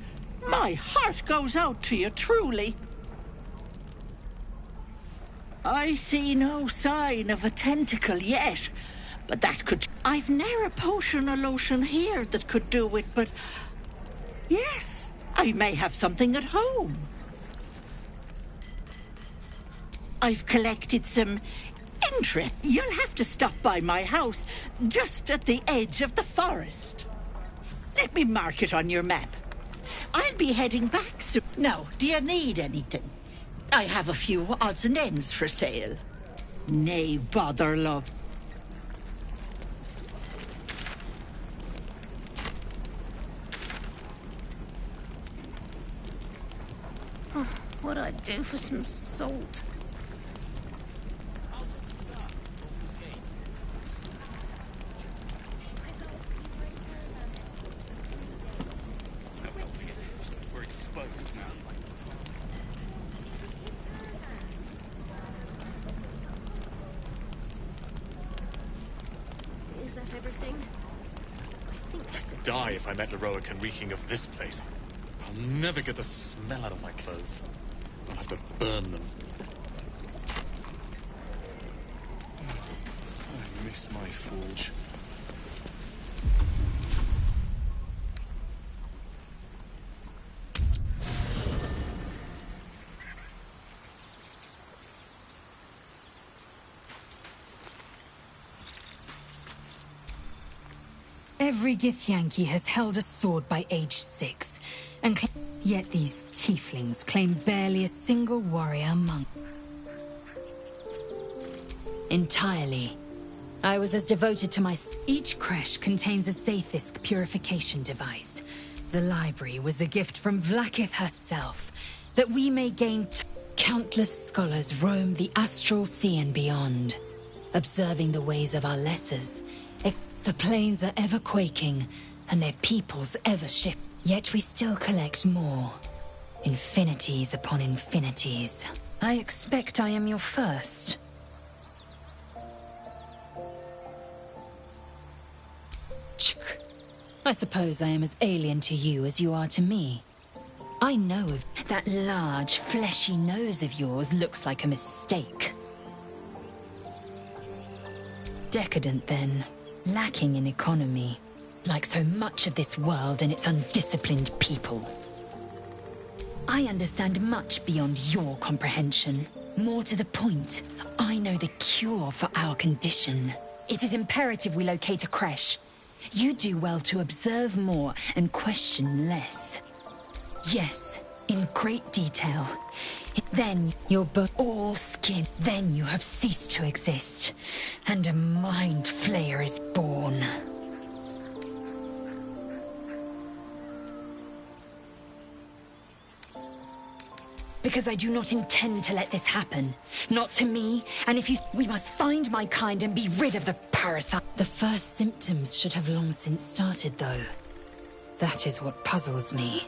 My heart goes out to you, truly. I see no sign of a tentacle yet, but that could... I've ne'er a potion or lotion here that could do it, but... Yes, I may have something at home. I've collected some interest. You'll have to stop by my house, just at the edge of the forest. Let me mark it on your map. I'll be heading back soon. Now, do you need anything? I have a few odds and ends for sale. Nay, bother, love. Oh, what'd I do for some salt? We're exposed now. Is that everything? I could die if I met Leroic and reeking of this place. I'll never get the smell out of my clothes. I'll have to burn them. I miss my forge. Every Githyanki has held a sword by age 6, and yet these tieflings claim barely a single warrior among. Entirely. I was as devoted to my... Each creche contains a Zaithisk purification device. The library was a gift from Vlaakith herself, that we may gain... Countless scholars roam the astral sea and beyond, observing the ways of our lessers. The plains are ever quaking, and their peoples ever shift. Yet we still collect more. Infinities upon infinities. I expect I am your first. I suppose I am as alien to you as you are to me. I know of that large, fleshy nose of yours looks like a mistake. Decadent, then. Lacking in economy. Like so much of this world and its undisciplined people. I understand much beyond your comprehension. More to the point, I know the cure for our condition. It is imperative we locate a creche. You do well to observe more and question less. Yes, in great detail. Then you're but all skin. Then you have ceased to exist, and a mind flayer is born. Because I do not intend to let this happen. Not to me, and if you... We must find my kind and be rid of the parasite. The first symptoms should have long since started, though. That is what puzzles me.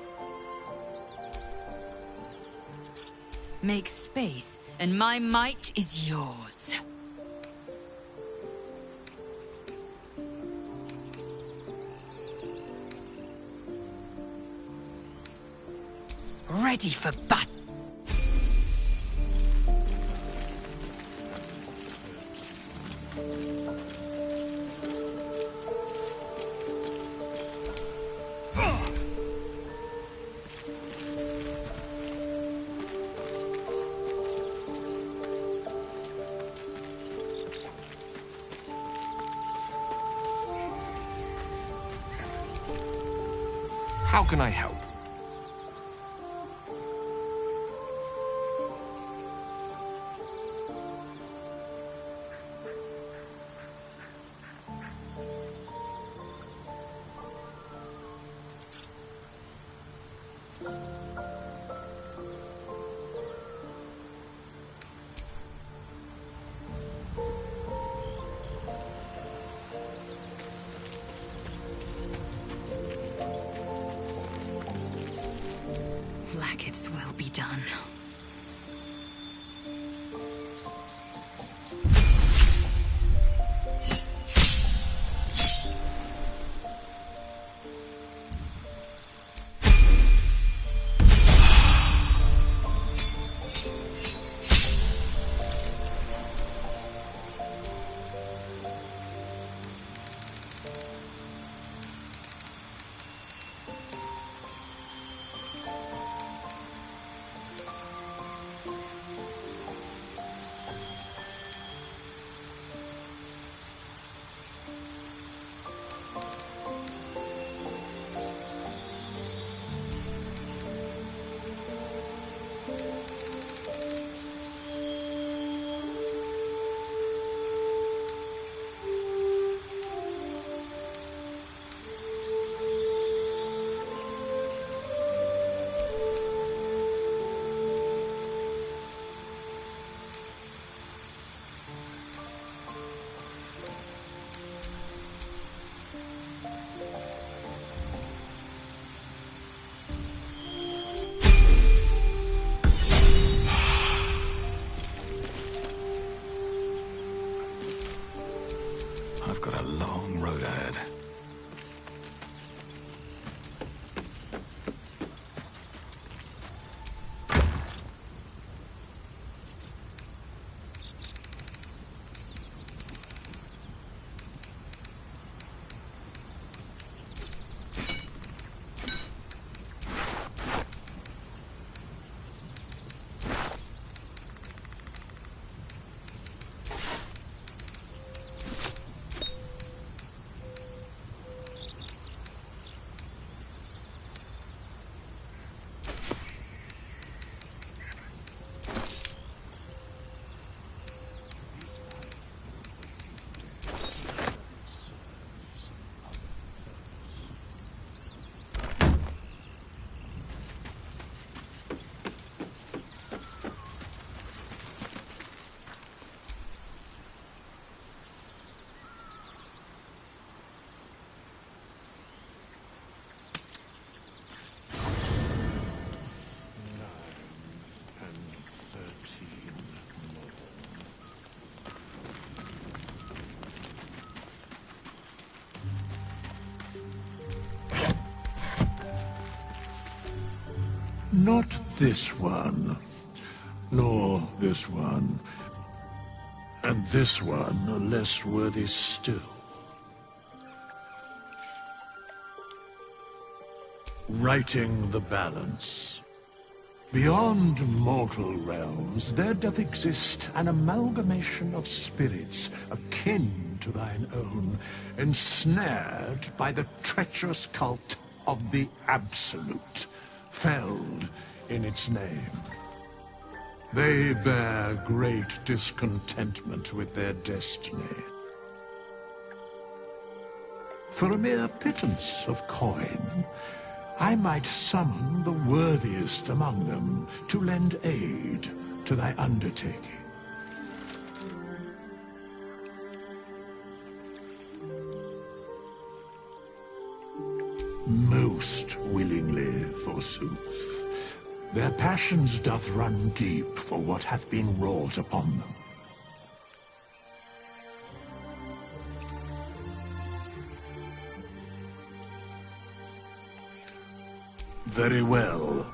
Make space, and my might is yours. Ready for battle. How can I help? Blacketh's will be done. Not this one, nor this one, and this one are less worthy still. Righting the balance. Beyond mortal realms, there doth exist an amalgamation of spirits akin to thine own, ensnared by the treacherous cult of the Absolute, felled in its name. They bear great discontentment with their destiny. For a mere pittance of coin, I might summon the worthiest among them to lend aid to thy undertaking. Most willingly, forsooth. Their passions doth run deep for what hath been wrought upon them. Very well.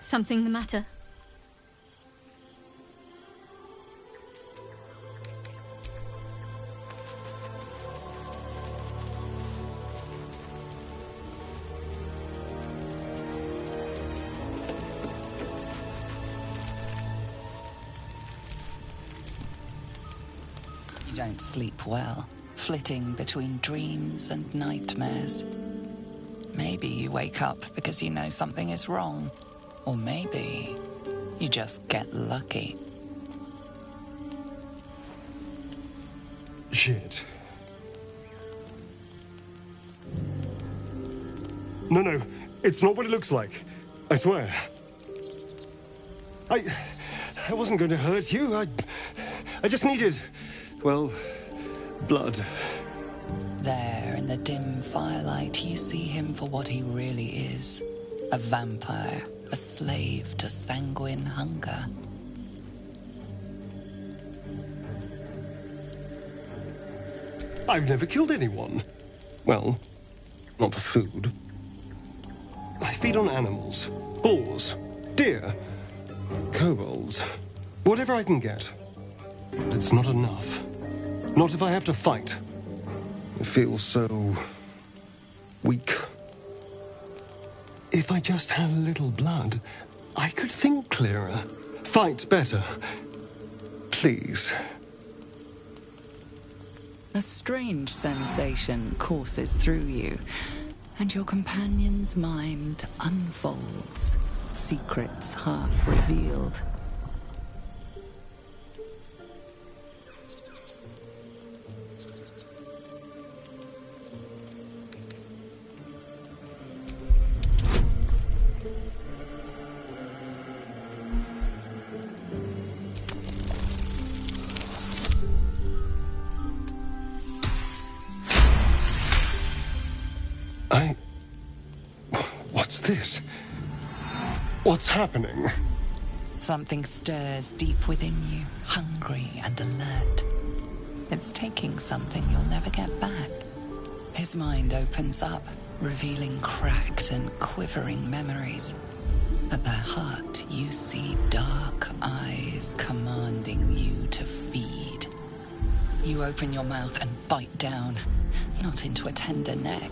Something the matter? You don't sleep well, flitting between dreams and nightmares. Maybe you wake up because you know something is wrong. Or maybe you just get lucky. Shit. No, it's not what it looks like. I swear. I wasn't going to hurt you. I just needed, well, blood. There, in the dim firelight, you see him for what he really is. A vampire, a slave to sanguine hunger. I've never killed anyone. Well, not for food. I feed on animals. Boars, deer, kobolds, whatever I can get. But it's not enough. Not if I have to fight. It feels so weak. If I just had a little blood, I could think clearer, fight better. Please. A strange sensation courses through you, and your companion's mind unfolds, secrets half revealed. What's this? What's happening? Something stirs deep within you, hungry and alert. It's taking something you'll never get back. His mind opens up, revealing cracked and quivering memories. At their heart, you see dark eyes commanding you to feed. You open your mouth and bite down, not into a tender neck,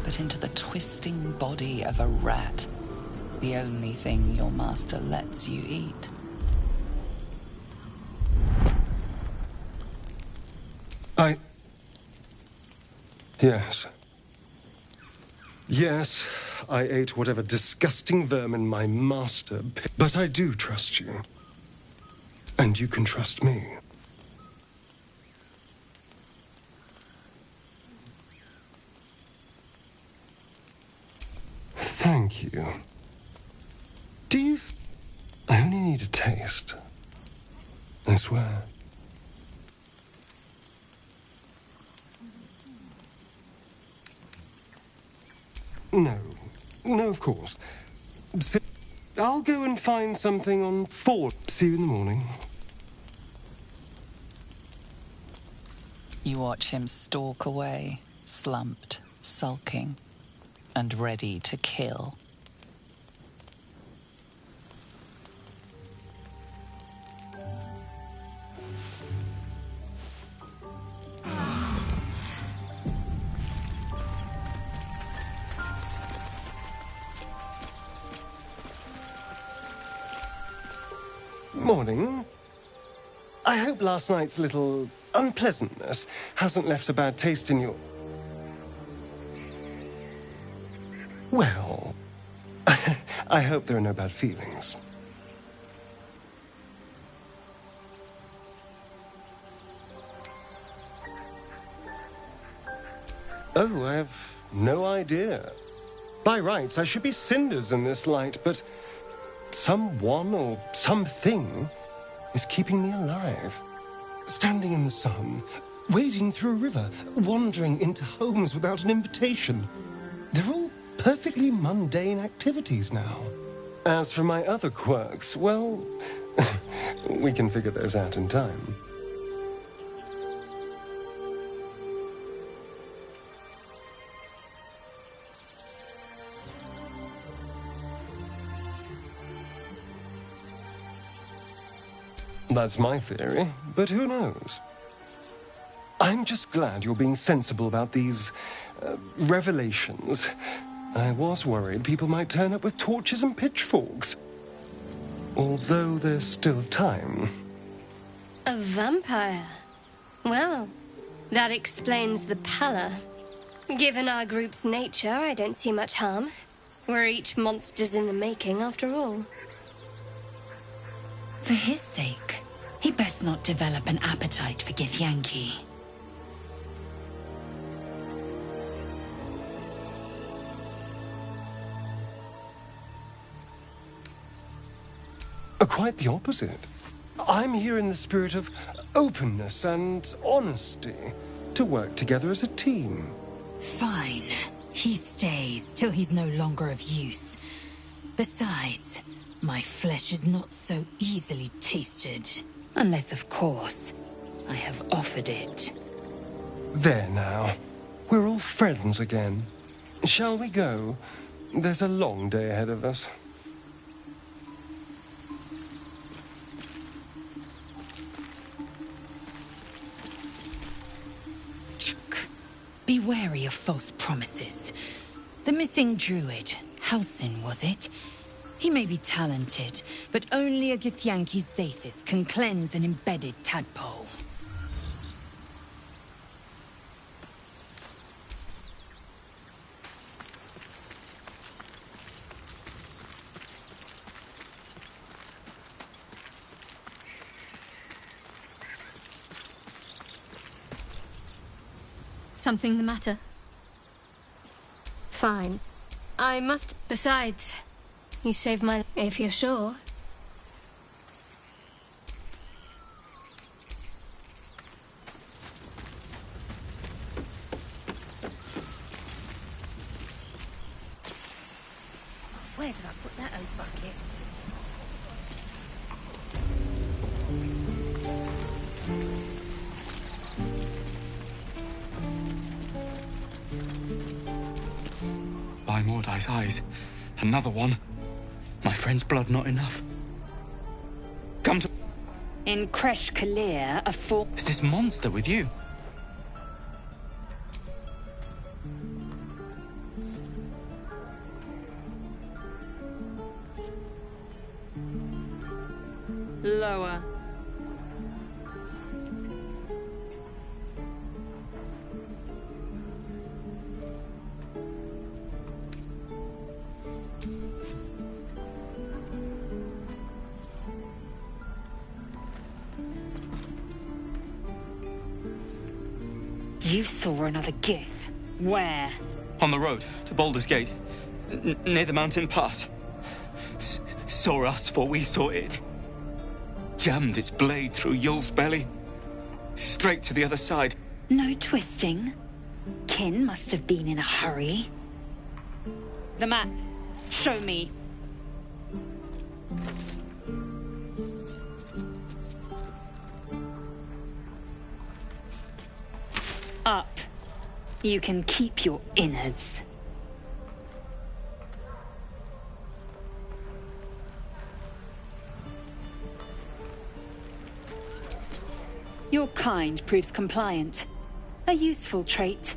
but into the twisting body of a rat, the only thing your master lets you eat. Yes, I ate whatever disgusting vermin my master picked. But I do trust you. And you can trust me. Thank you. Do you... I only need a taste. I swear. No. No, of course. So, I'll go and find something on Ford. See you in the morning. You watch him stalk away, slumped, sulking, and ready to kill. Morning. I hope last night's little unpleasantness hasn't left a bad taste in your... Well, I hope there are no bad feelings. Oh, I have no idea. By rights, I should be cinders in this light, but someone or something is keeping me alive. Standing in the sun, wading through a river, wandering into homes without an invitation. They're all perfectly mundane activities now. As for my other quirks, well, we can figure those out in time. That's my theory, but who knows? I'm just glad you're being sensible about these revelations. I was worried people might turn up with torches and pitchforks. Although there's still time. A vampire? Well, that explains the pallor. Given our group's nature, I don't see much harm. We're each monsters in the making, after all. For his sake, he best not develop an appetite for Githyanki. Quite the opposite. I'm here in the spirit of openness and honesty to work together as a team. Fine. He stays till he's no longer of use. Besides, my flesh is not so easily tasted. Unless, of course, I have offered it. There now. We're all friends again. Shall we go? There's a long day ahead of us. Be wary of false promises. The missing druid, Halsin, was it? He may be talented, but only a Githyanki Zaithis can cleanse an embedded tadpole. Something the matter? Fine. I must... Besides, you saved my... if you're sure. Where did I put that old bucket? By Mordai's eyes, another one. My friend's blood not enough. Come to... In Kresh Kalir, a four... Is this monster with you? Lower. You saw another Gith. Where? On the road to Baldur's Gate, near the mountain pass. Saw us, for we saw it. Jammed its blade through Yul's belly. Straight to the other side. No twisting. Kin must have been in a hurry. The map. Show me. Up. You can keep your innards. Your kind proves compliant. A useful trait.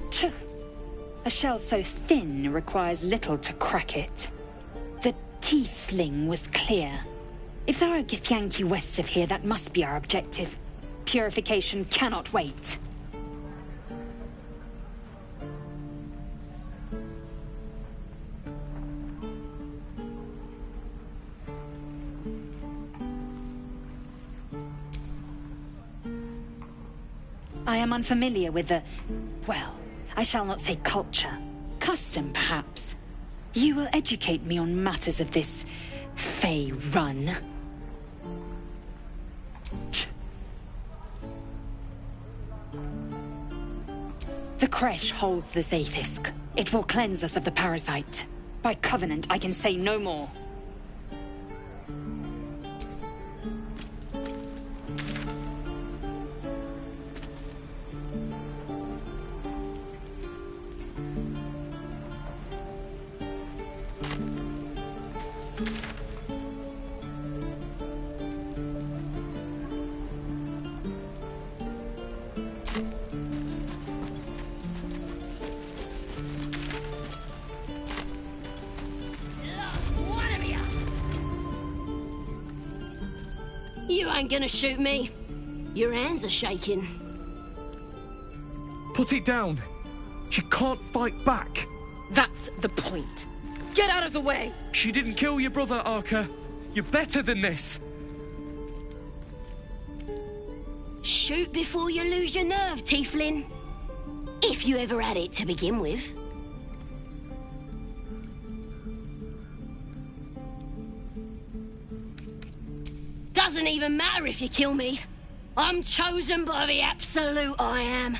Tch. A shell so thin requires little to crack it. The T-sling was clear. If there are Githyanki west of here, that must be our objective. Purification cannot wait. I am unfamiliar with the... well, I shall not say culture. Custom, perhaps. You will educate me on matters of this... Fey run. The Kresh holds the Zaithisk. It will cleanse us of the parasite. By covenant, I can say no more. You ain't gonna shoot me. Your hands are shaking. Put it down. She can't fight back. That's the point. Get out of the way! She didn't kill your brother, Arca. You're better than this. Shoot before you lose your nerve, Tieflin. If you ever had it to begin with. Doesn't even matter if you kill me. I'm chosen by the Absolute, I am.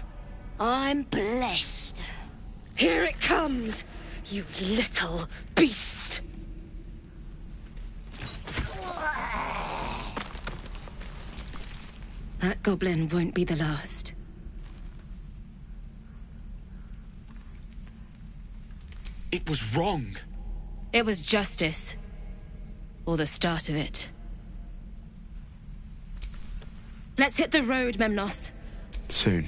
I'm blessed. Here it comes, you little beast. That goblin won't be the last. It was wrong. It was justice. Or the start of it. Let's hit the road, Memnos. Soon.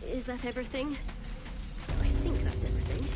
Is that everything? I think that's everything.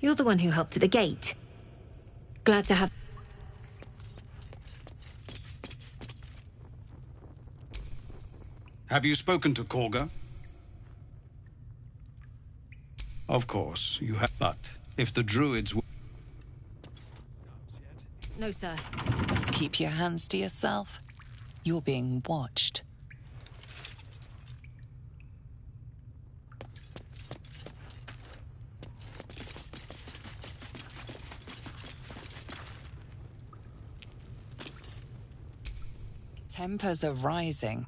You're the one who helped at the gate. Glad to have... Have you spoken to Korga? Of course, you have. But if the druids... No, sir. Best keep your hands to yourself. You're being watched. Tempers are rising.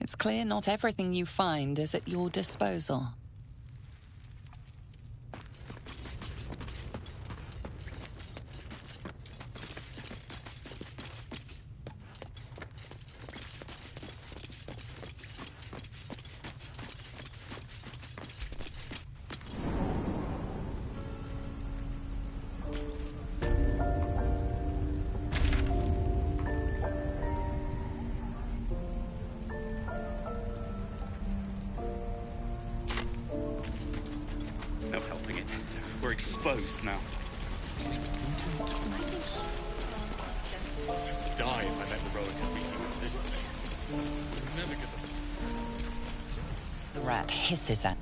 It's clear not everything you find is at your disposal. No helping it. We're exposed now. I'd die if I met the Rowan and reeking of this place. I'd never get the... The rat hisses at.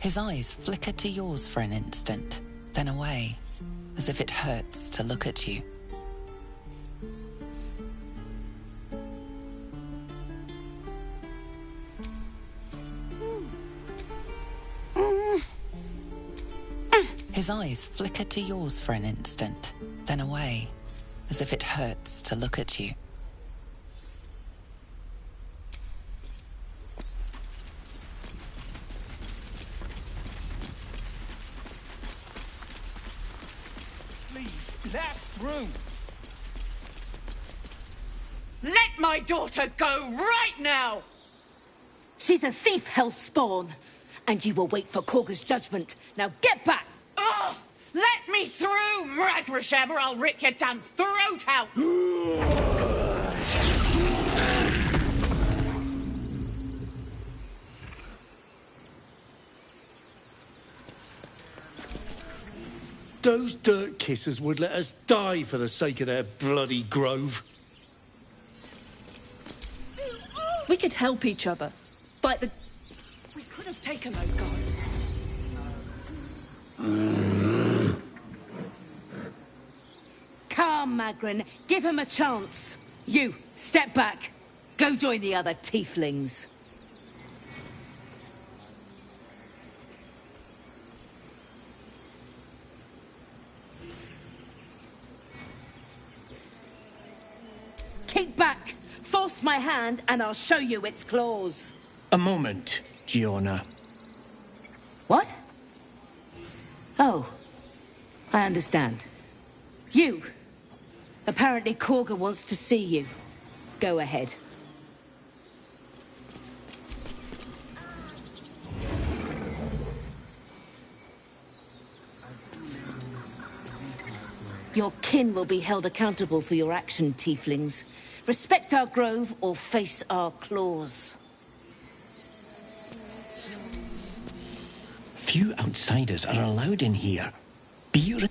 His eyes flicker to yours for an instant, then away, as if it hurts to look at you. His eyes flicker to yours for an instant, then away, as if it hurts to look at you. Blast through! Let my daughter go right now! She's a thief, Hellspawn, and you will wait for Korga's judgment. Now get back! Oh, let me through, Mragrasham, or I'll rip your damn throat out! Those dirt kissers would let us die for the sake of their bloody grove. We could help each other. Fight the... We could have taken those guys. Come, Magrin. Give him a chance. You, step back. Go join the other tieflings. Keep back! Force my hand and I'll show you its claws. A moment, Giona. What? Oh, I understand. You. Apparently Korga wants to see you. Go ahead. Your kin will be held accountable for your action, tieflings. Respect our grove or face our claws. Few outsiders are allowed in here. Be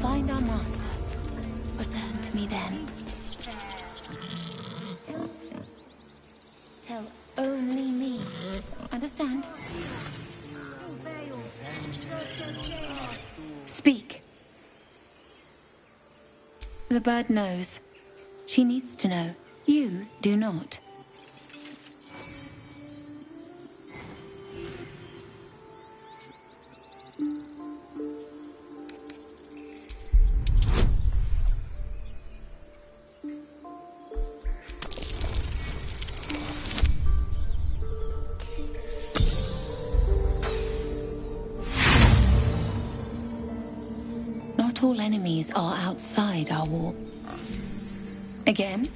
Find our master. Return to me then. Tell only me. Understand? Speak. The bird knows. She needs to know. You do not. tall enemies are outside our wall. Again?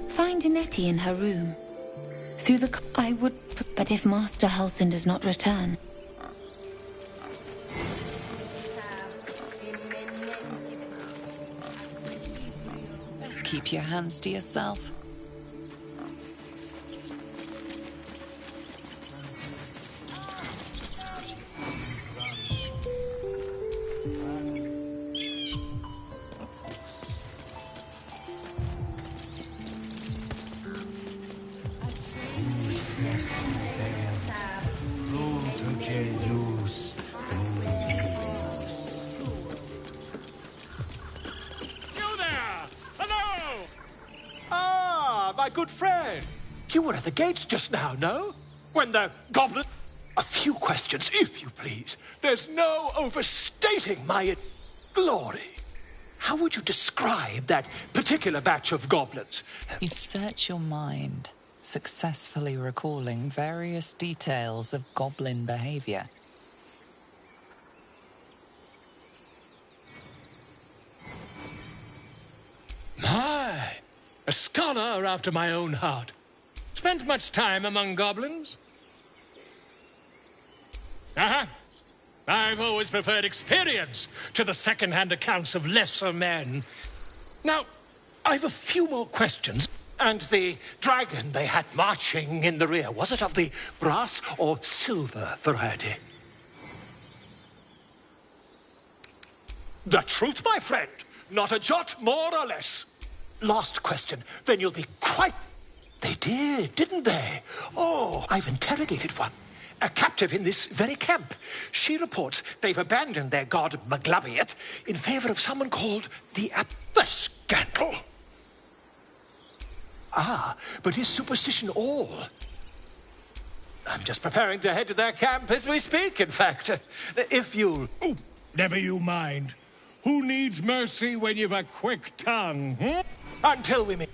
Find Nettie in her room. Through the... I would... But if Master Halsin does not return... Best keep your hands to yourself. Good friend. You were at the gates just now, no? When the goblin... A few questions, if you please. There's no overstating my glory. How would you describe that particular batch of goblins? You search your mind, successfully recalling various details of goblin behavior. My... A scholar after my own heart. Spent much time among goblins? I've always preferred experience to the second-hand accounts of lesser men. Now, I've a few more questions. And the dragon they had marching in the rear, was it of the brass or silver variety? The truth, my friend. Not a jot more or less. Last question, then you'll be quite... They did, didn't they? Oh, I've interrogated one. A captive in this very camp. She reports they've abandoned their god Maglabiet in favor of someone called the scandal. Ah, but is superstition all? I'm just preparing to head to their camp as we speak, in fact. If you'll... Oh, never you mind. Who needs mercy when you've a quick tongue, Until we meet.